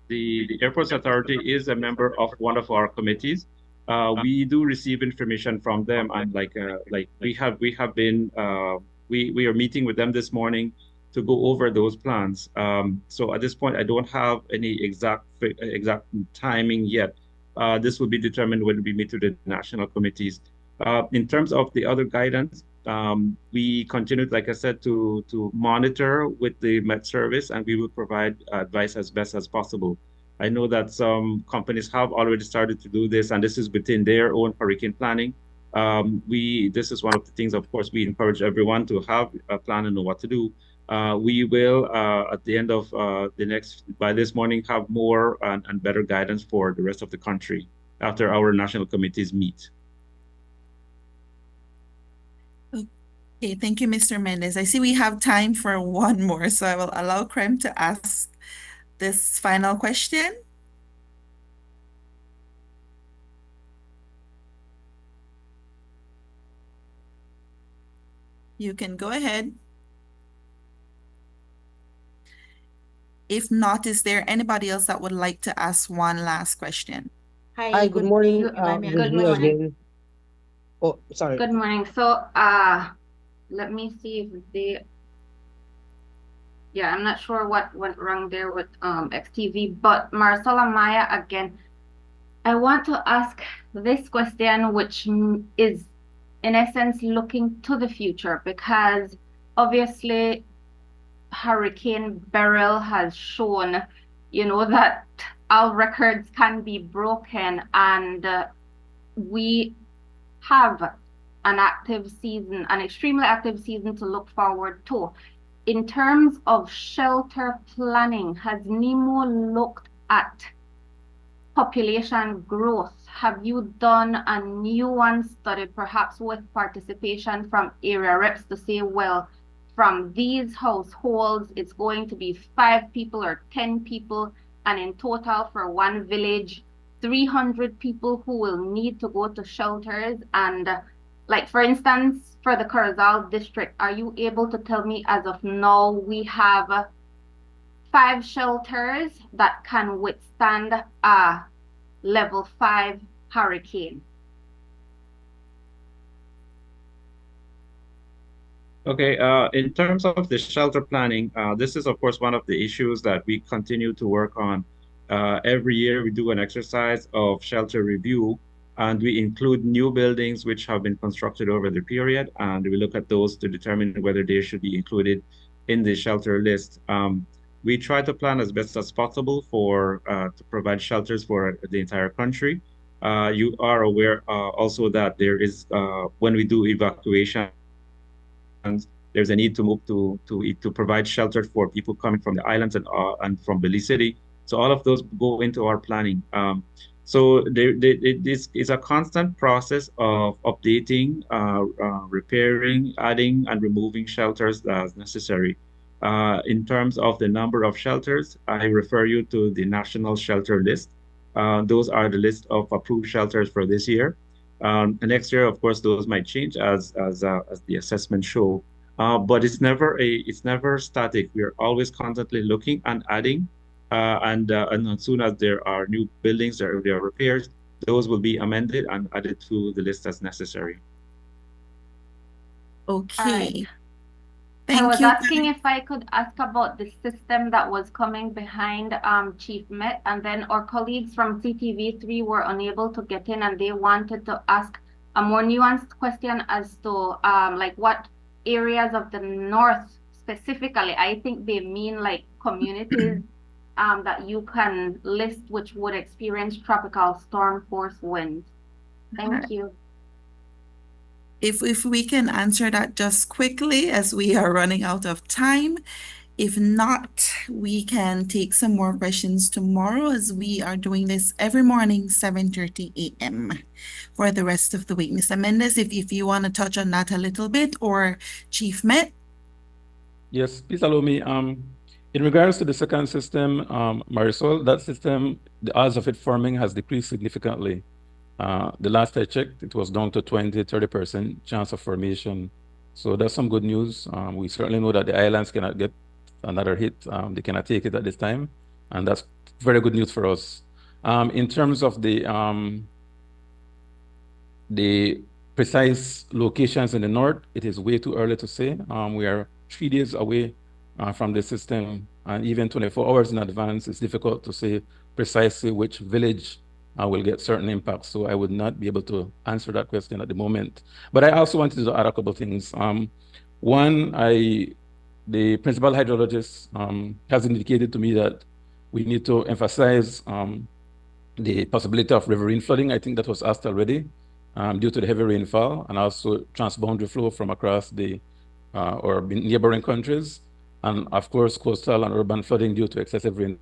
the Airports Authority is a member of one of our committees. We do receive information from them, and we are meeting with them this morning to go over those plans. So at this point, I don't have any exact timing yet. This will be determined when we meet with the national committees. In terms of the other guidance, we continue, like I said, to monitor with the Met Service, and we will provide advice as best as possible. I know that some companies have already started to do this, and this is within their own hurricane planning. This is one of the things, of course, we encourage everyone to have a plan and know what to do. We will, at the end of by this morning, have more and better guidance for the rest of the country after our national committees meet. Okay, thank you, Mr. Mendez. I see we have time for one more, so I will allow Krem to ask this final question. You can go ahead. If not, is there anybody else that would like to ask one last question? Hi, good morning. Good morning. Oh, sorry. Good morning. So, let me see if they. Yeah, I'm not sure what went wrong there with XTV, but Marcela Maya again. I want to ask this question, which is in essence looking to the future, because obviously Hurricane Beryl has shown, that our records can be broken, and we have an active season, an extremely active season to look forward to. In terms of shelter planning, has NEMO looked at population growth? Have you done a nuanced study, perhaps with participation from area reps, to say, well, from these households, it's going to be 5 people or 10 people, and in total for one village, 300 people who will need to go to shelters? And like, for instance, for the Corozal district, are you able to tell me as of now we have 5 shelters that can withstand a level 5 hurricane? Okay, in terms of the shelter planning, this is, of course, one of the issues that we continue to work on. Every year we do an exercise of shelter review, and we include new buildings which have been constructed over the period, and we look at those to determine whether they should be included in the shelter list. We try to plan as best as possible to provide shelters for the entire country. You are aware also that there is, when we do evacuation, there's a need to move to provide shelter for people coming from the islands and from Belize City. So all of those go into our planning. So this is a constant process of updating, repairing, adding, and removing shelters as necessary. In terms of the number of shelters, I refer you to the national shelter list. Those are the list of approved shelters for this year. And next year, of course, those might change as the assessments show. But it's never static. We are always constantly looking and adding. And as soon as there are new buildings, there are repairs, those will be amended and added to the list as necessary. Okay. I was asking if I could ask about the system that was coming behind Chief Met, and then our colleagues from CTV3 were unable to get in, and they wanted to ask a more nuanced question as to like what areas of the north specifically. I think they mean like communities that you can list which would experience tropical storm force winds. Thank you. If we can answer that just quickly, as we are running out of time. If not, we can take some more questions tomorrow, as we are doing this every morning, 7:30 a.m. for the rest of the week. Mr. Mendez, if you want to touch on that a little bit, or Chief Met. Yes, please allow me. In regards to the second system, Marisol, that system, the odds of it forming has decreased significantly. The last I checked, it was down to 20–30% chance of formation. So that's some good news. We certainly know that the islands cannot get another hit. They cannot take it at this time. And that's very good news for us. In terms of the precise locations in the north, it is way too early to say. We are 3 days away from the system, and even 24 hours in advance, it's difficult to say precisely which village will get certain impacts. So I would not be able to answer that question at the moment. But I also wanted to add a couple of things. One, the principal hydrologist has indicated to me that we need to emphasize the possibility of riverine flooding. I think that was asked already due to the heavy rainfall, and also transboundary flow from across the or neighboring countries, and of course coastal and urban flooding due to excessive rain.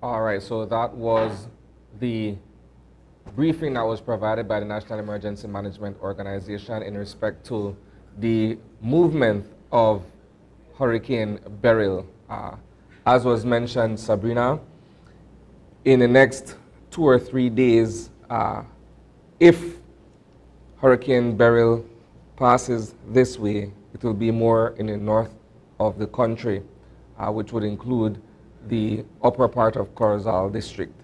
All right, so that was the briefing that was provided by the National Emergency Management Organization in respect to the movement of Hurricane Beryl. As was mentioned, Sabrina, in the next 2 or 3 days, if Hurricane Beryl passes this way, it will be more in the north of the country, which would include the upper part of Corozal district.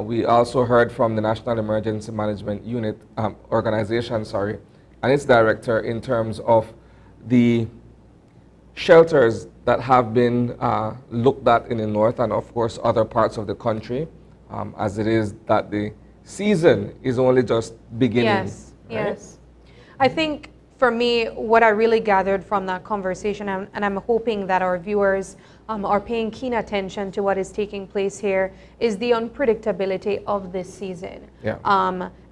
We also heard from the National Emergency Management Unit Organization, and its director in terms of the shelters that have been looked at in the north and of course other parts of the country, as it is that the season is only just beginning. Yes, right? yes. I think for me, what I really gathered from that conversation, and I'm hoping that our viewers are paying keen attention to what is taking place here, is the unpredictability of this season. Yeah.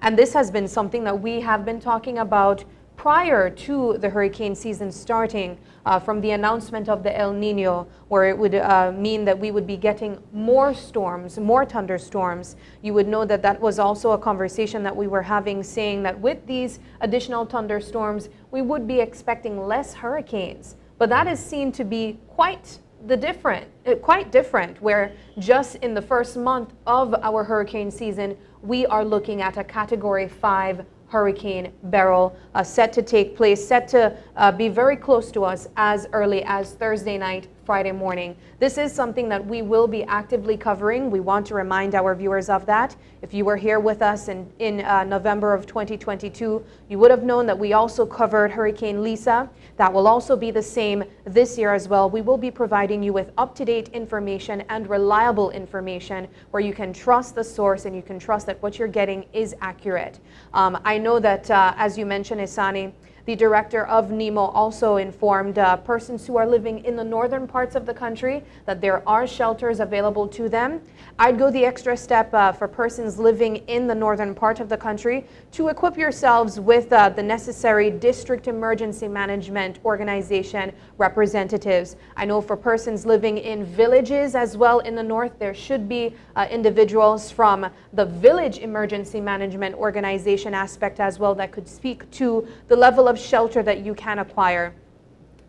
And this has been something that we have been talking about prior to the hurricane season starting, from the announcement of the El Nino, where it would mean that we would be getting more storms, more thunderstorms. You would know that that was also a conversation that we were having, saying that with these additional thunderstorms, we would be expecting less hurricanes. But that is seen to be quite different, where just in the first month of our hurricane season, we are looking at a Category 5 Hurricane Beryl set to take place, set to be very close to us as early as Thursday night, Friday morning. This is something that we will be actively covering. We want to remind our viewers of that. If you were here with us in November of 2022, you would have known that we also covered Hurricane Lisa. That will also be the same this year as well. We will be providing you with up-to-date information and reliable information where you can trust the source and you can trust that what you're getting is accurate. I know that, as you mentioned, Isani, the director of NEMO also informed persons who are living in the northern parts of the country that there are shelters available to them. I'd go the extra step for persons living in the northern part of the country to equip yourselves with the necessary district emergency management organization representatives. I know for persons living in villages as well in the north, there should be individuals from the village emergency management organization aspect as well that could speak to the level of shelter that you can acquire.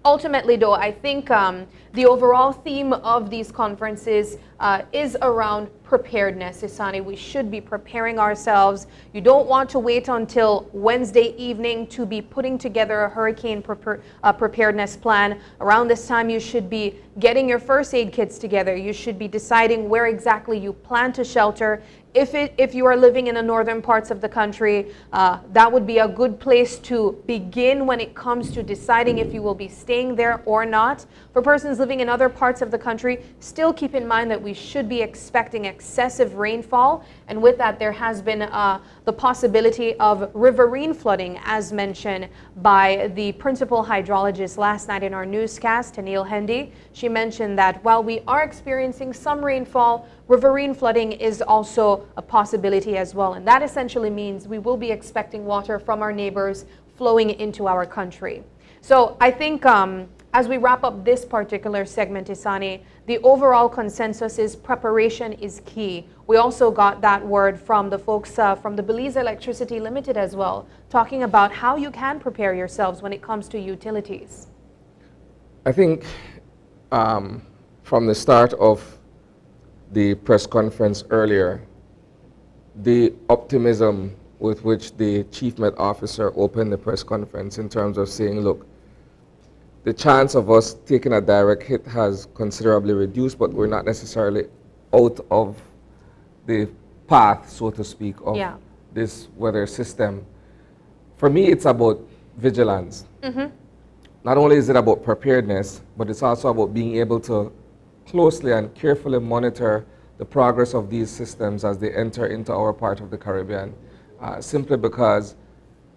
Ultimately, though, I think the overall theme of these conferences is around preparedness, Isani. We should be preparing ourselves. You don't want to wait until Wednesday evening to be putting together a hurricane preparedness plan. Around this time, you should be getting your first aid kits together. You should be deciding where exactly you plan to shelter. If you are living in the northern parts of the country, that would be a good place to begin when it comes to deciding if you will be staying there or not. For persons living in other parts of the country, still keep in mind that we should be expecting excessive rainfall, and with that there has been the possibility of riverine flooding, as mentioned by the principal hydrologist last night in our newscast, Tanil Hendy. She mentioned that while we are experiencing some rainfall, riverine flooding is also a possibility as well, and that essentially means we will be expecting water from our neighbors flowing into our country. So I think as we wrap up this particular segment, Isani, the overall consensus is preparation is key. We also got that word from the folks from the Belize Electricity Limited as well, talking about how you can prepare yourselves when it comes to utilities. I think from the start of the press conference earlier, the optimism with which the Chief Met Officer opened the press conference in terms of saying, look, the chance of us taking a direct hit has considerably reduced, but we're not necessarily out of the path, so to speak, of this weather system. For me, it's about vigilance. Not only is it about preparedness, but it's also about being able to closely and carefully monitor the progress of these systems as they enter into our part of the Caribbean, simply because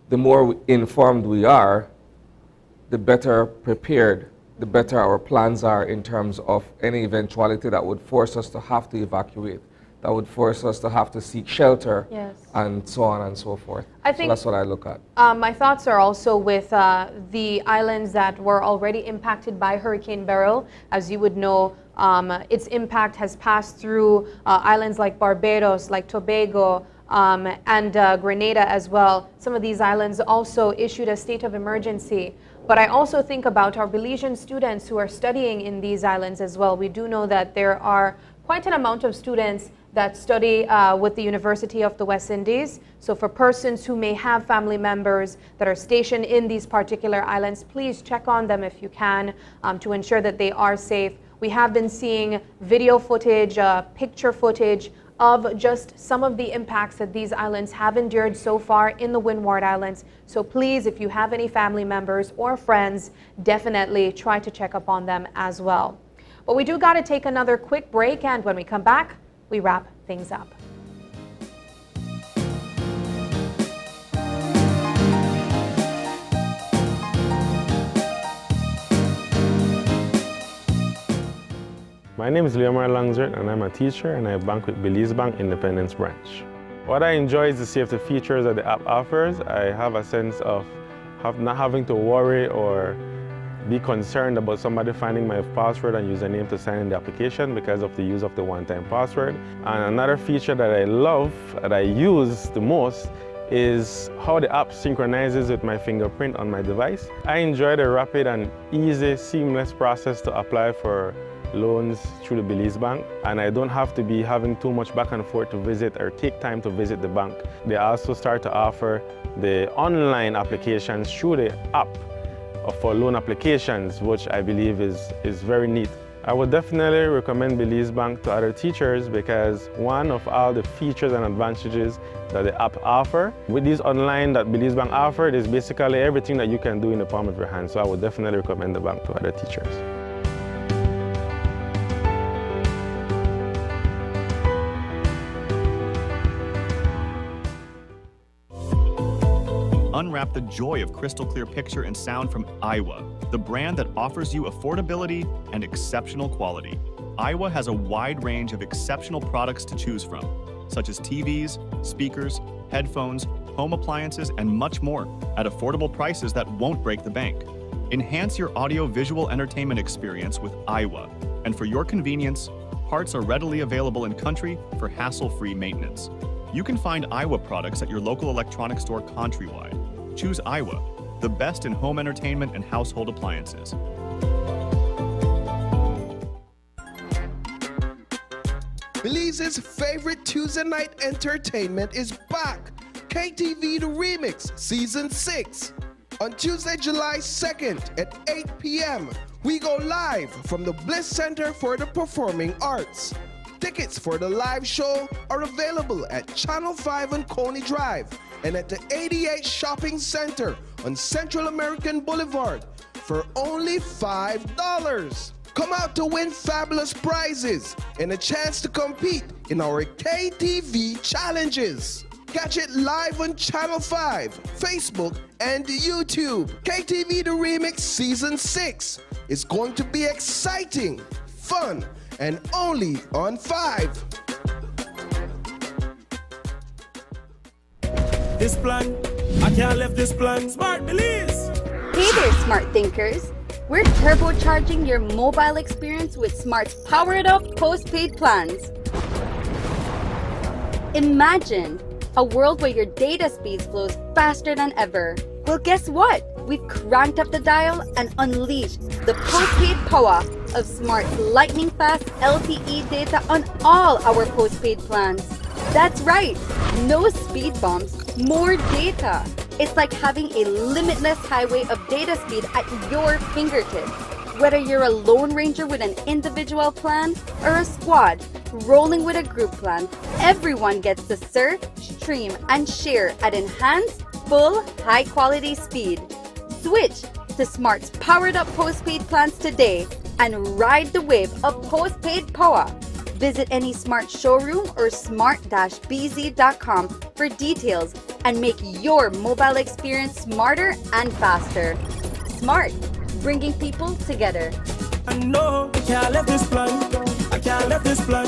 the more informed we are, the better prepared, the better our plans are in terms of any eventuality that would force us to have to evacuate, that would force us to have to seek shelter, and so on and so forth. I think so that's what I look at. My thoughts are also with the islands that were already impacted by Hurricane Beryl. As you would know, its impact has passed through islands like Barbados, like Tobago, and Grenada as well. Some of these islands also issued a state of emergency. But I also think about our Belizean students who are studying in these islands as well. We do know that there are quite an amount of students that study with the University of the West Indies. So for persons who may have family members that are stationed in these particular islands, please check on them if you can to ensure that they are safe. We have been seeing video footage, picture footage of just some of the impacts that these islands have endured so far in the Windward Islands. So please, if you have any family members or friends, definitely try to check up on them as well. But we do got to take another quick break, and when we come back, we wrap things up. My name is Leomar Langzert, and I'm a teacher, and I bank with Belize Bank Independence Branch. What I enjoy is the safety features that the app offers. I have a sense of not having to worry or be concerned about somebody finding my password and username to sign in the application because of the use of the one-time password. And another feature that I love, that I use the most, is how the app synchronizes with my fingerprint on my device. I enjoy the rapid and easy, seamless process to apply for loans through the Belize Bank, and I don't have to be having too much back and forth to visit or take time to visit the bank. They also start to offer the online applications through the app for loan applications, which I believe is very neat. I would definitely recommend Belize Bank to other teachers because one of all the features and advantages that the app offer, with these online that Belize Bank offered, is basically everything that you can do in the palm of your hand. So I would definitely recommend the bank to other teachers. unwrap the joy of crystal clear picture and sound from Iowa, the brand that offers you affordability and exceptional quality. Iowa has a wide range of exceptional products to choose from, such as TVs, speakers, headphones, home appliances, and much more at affordable prices that won't break the bank. Enhance your audio-visual entertainment experience with Iowa, and for your convenience, parts are readily available in country for hassle-free maintenance. You can find Iowa products at your local electronics store countrywide. Choose Iowa, the best in home entertainment and household appliances. Belize's favorite Tuesday night entertainment is back. KTV The Remix Season 6. On Tuesday, July 2nd at 8 p.m., we go live from the Bliss Center for the Performing Arts. Tickets for the live show are available at Channel 5 on Coney Drive and at the 88 Shopping Center on Central American Boulevard for only $5. Come out to win fabulous prizes and a chance to compete in our KTV challenges. Catch it live on Channel 5, Facebook, and YouTube. KTV The Remix Season 6 is going to be exciting, fun, and only on 5. This plan, I can't leave this plan. Smart Belize! Hey there, smart thinkers. We're turbocharging your mobile experience with Smart's powered up postpaid plans. Imagine a world where your data speeds flows faster than ever. Well, guess what? We've cranked up the dial and unleashed the postpaid power of Smart's lightning fast LTE data on all our postpaid plans. That's right, no speed bumps, more data. It's like having a limitless highway of data speed at your fingertips. Whether you're a Lone Ranger with an individual plan or a squad rolling with a group plan, everyone gets to surf, stream, and share at enhanced, full, high-quality speed. Switch to Smart's powered-up postpaid plans today and ride the wave of postpaid power. Visit any Smart showroom or smart-bz.com for details and make your mobile experience smarter and faster. Smart, bringing people together. I know I can't let this plan. I can't let this plan.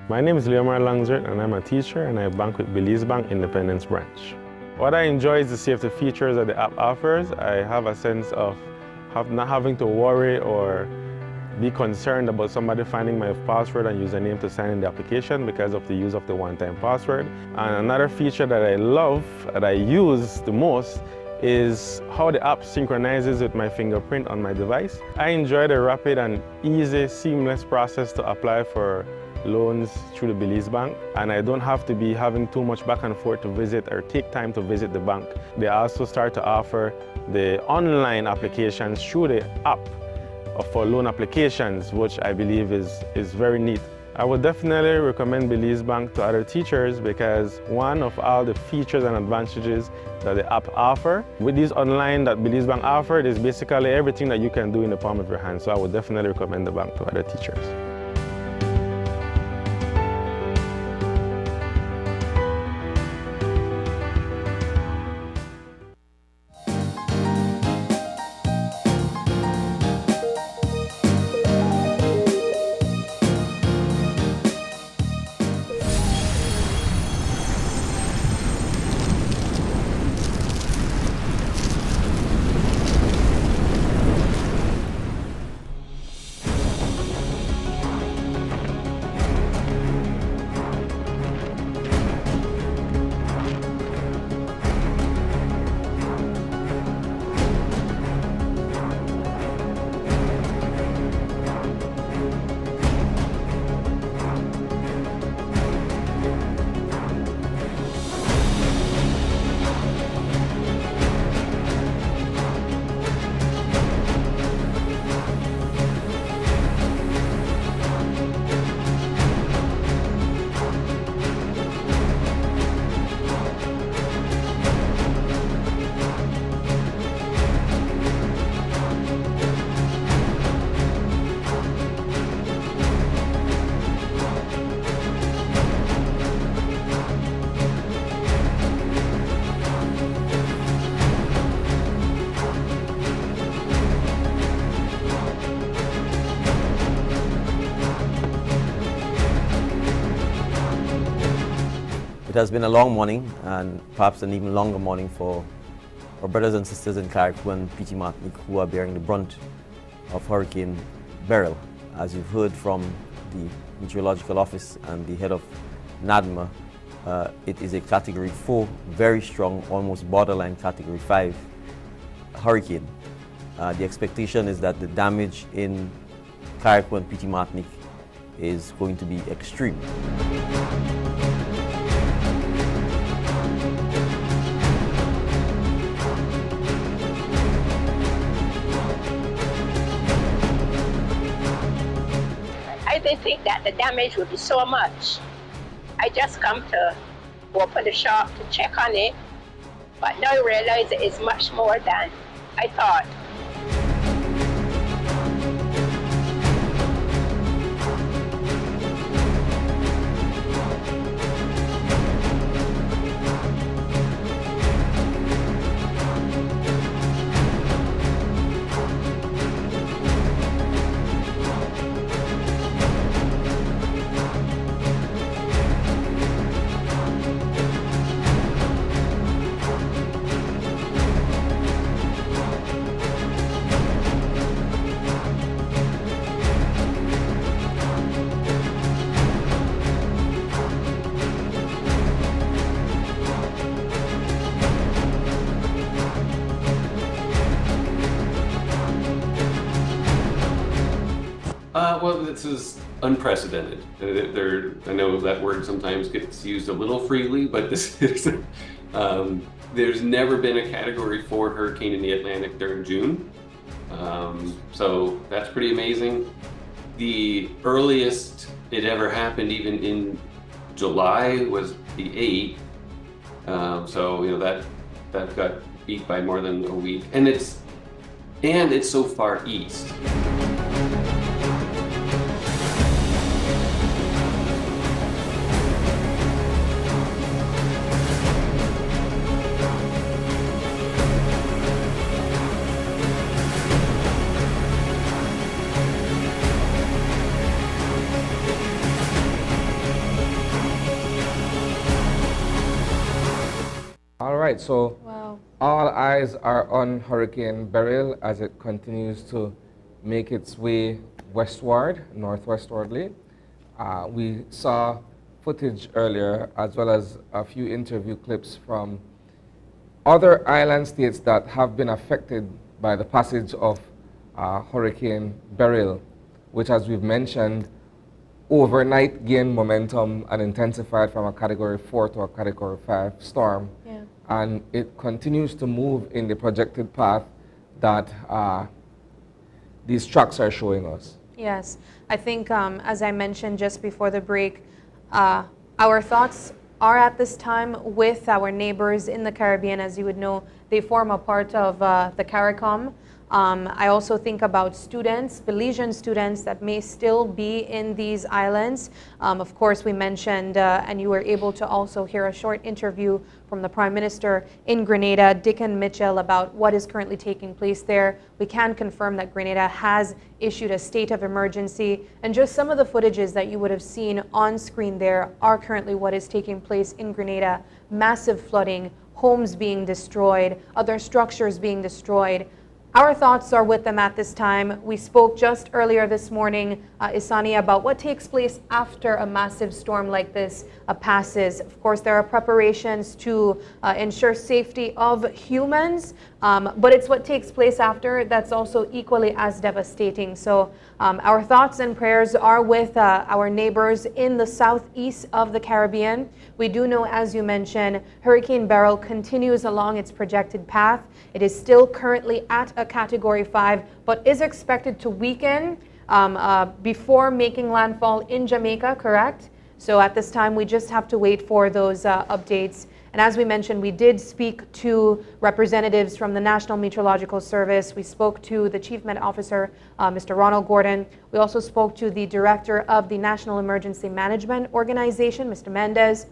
My name is Leomar Langzert and I'm a teacher and I bank with Belize Bank Independence Branch. What I enjoy is the safety features that the app offers. I have a sense of not having to worry or be concerned about somebody finding my password and username to sign in the application because of the use of the one-time password. And another feature that I love, that I use the most, is how the app synchronizes with my fingerprint on my device. I enjoy the rapid and easy, seamless process to apply for loans through the Belize Bank, and I don't have to be having too much back and forth to visit or take time to visit the bank. They also start to offer the online applications through the app for loan applications, which I believe is very neat. I would definitely recommend Belize Bank to other teachers because one of all the features and advantages that the app offer, with these online that Belize Bank offered, is basically everything that you can do in the palm of your hand. So I would definitely recommend the bank to other teachers. It has been a long morning, and perhaps an even longer morning for our brothers and sisters in Carriacou and Petit Martinique who are bearing the brunt of Hurricane Beryl. As you've heard from the Meteorological Office and the head of NADMA, it is a Category 4, very strong, almost borderline Category 5 hurricane. The expectation is that the damage in Carriacou and Petit Martinique is going to be extreme. I didn't think that the damage would be so much. I just come to open the shop to check on it, but now I realize it is much more than I thought. Well, this is unprecedented. I know that word sometimes gets used a little freely, but this is, there's never been a Category 4 hurricane in the Atlantic during June. So that's pretty amazing. The earliest it ever happened, even in July, was the 8th. So you know that got beat by more than a week, and it's so far east. All right, so all eyes are on Hurricane Beryl as it continues to make its way westward, northwestwardly. We saw footage earlier, as well as a few interview clips from other island states that have been affected by the passage of Hurricane Beryl, which, as we've mentioned, overnight gained momentum and intensified from a Category 4 to a Category 5 storm. Yeah. And it continues to move in the projected path that these tracks are showing us. Yes, I think as I mentioned just before the break, our thoughts are at this time with our neighbors in the Caribbean. As you would know, they form a part of the CARICOM. I also think about students, Belizean students that may still be in these islands. Of course, we mentioned, and you were able to also hear a short interview from the Prime Minister in Grenada, Dickon Mitchell, about what is currently taking place there. We can confirm that Grenada has issued a state of emergency, and just some of the footages that you would have seen on screen there are currently what is taking place in Grenada. Massive flooding, homes being destroyed, other structures being destroyed. Our thoughts are with them at this time. We spoke just earlier this morning, Isani, about what takes place after a massive storm like this passes. Of course, there are preparations to ensure safety of humans, but it's what takes place after that's also equally as devastating. So our thoughts and prayers are with our neighbors in the southeast of the Caribbean. We do know, as you mentioned, Hurricane Beryl continues along its projected path. It is still currently at a Category 5, but is expected to weaken before making landfall in Jamaica, correct? So at this time, we just have to wait for those updates. And as we mentioned, we did speak to representatives from the National Meteorological Service. We spoke to the Chief Met Officer, Mr. Ronald Gordon. We also spoke to the Director of the National Emergency Management Organization, Mr. Mendez,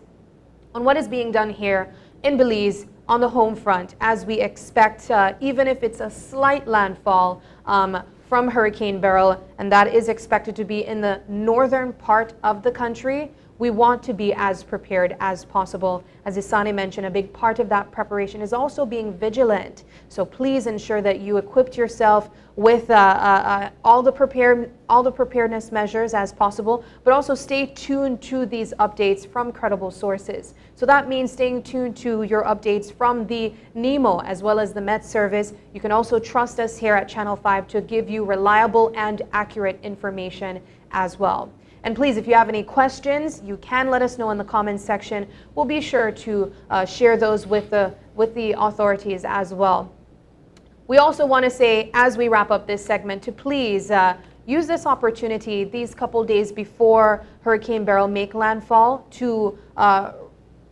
on what is being done here in Belize on the home front, as we expect, even if it's a slight landfall from Hurricane Beryl, and that is expected to be in the northern part of the country. we want to be as prepared as possible. As Isani mentioned, a big part of that preparation is also being vigilant. So please ensure that you equipped yourself with all the preparedness measures as possible, but also stay tuned to these updates from credible sources. So that means staying tuned to your updates from the NEMO as well as the Met Service. You can also trust us here at Channel 5 to give you reliable and accurate information as well. And please, if you have any questions, you can let us know in the comments section. We'll be sure to share those with the authorities as well. We also want to say, as we wrap up this segment, to please use this opportunity these couple days before Hurricane Beryl make landfall to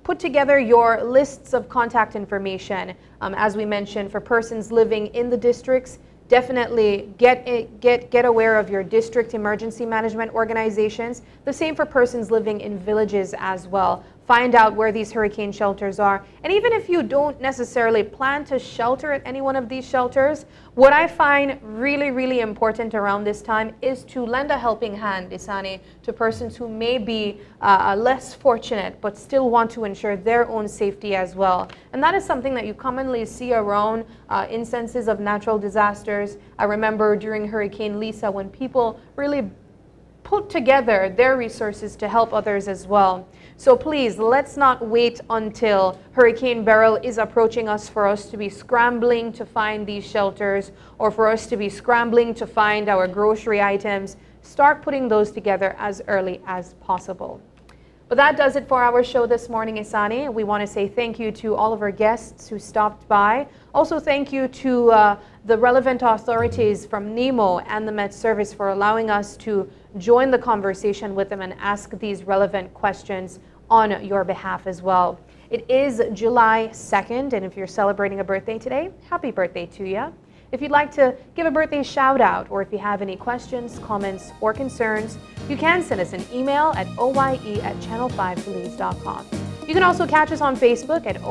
put together your lists of contact information. As we mentioned, for persons living in the districts, definitely get aware of your district emergency management organizations. The same for persons living in villages as well. Find out where these hurricane shelters are. And even if you don't necessarily plan to shelter at any one of these shelters, what I find really, really important around this time is to lend a helping hand, Isani, to persons who may be less fortunate but still want to ensure their own safety as well. And that is something that you commonly see around instances of natural disasters. I remember during Hurricane Lisa when people really put together their resources to help others as well. So please, let's not wait until Hurricane Beryl is approaching us for us to be scrambling to find these shelters or for us to be scrambling to find our grocery items. Start putting those together as early as possible. But that does it for our show this morning, Isani. We want to say thank you to all of our guests who stopped by. Also, thank you to the relevant authorities from NEMO and the Met Service for allowing us to join the conversation with them and ask these relevant questions on your behalf as well. It is July 2nd, and if you're celebrating a birthday today, happy birthday to you. If you'd like to give a birthday shout out, or if you have any questions, comments, or concerns, you can send us an email at oye@channel5belize.com. You can also catch us on Facebook at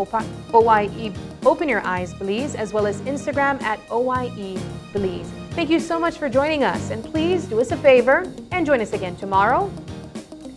OYE Open Your Eyes Belize, as well as Instagram at OYE Belize. Thank you so much for joining us, and please do us a favor and join us again tomorrow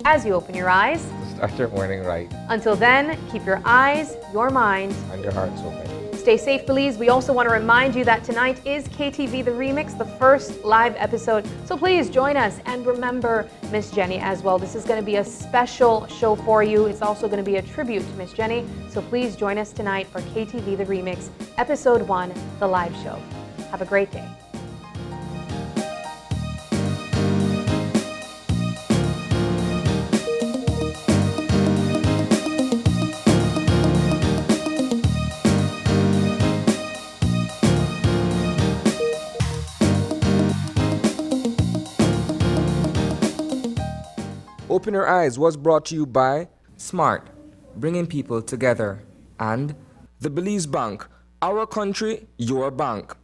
as you open your eyes. Start your morning right. Until then, keep your eyes, your minds, and your hearts open. Stay safe, Belize. We also want to remind you that tonight is KTV The Remix, the first live episode. So please join us and remember Miss Jenny as well. This is going to be a special show for you. It's also going to be a tribute to Miss Jenny. So please join us tonight for KTV The Remix, Episode 1, the live show. Have a great day. Open Your Eyes was brought to you by Smart, bringing people together, and the Belize Bank, our country, your bank.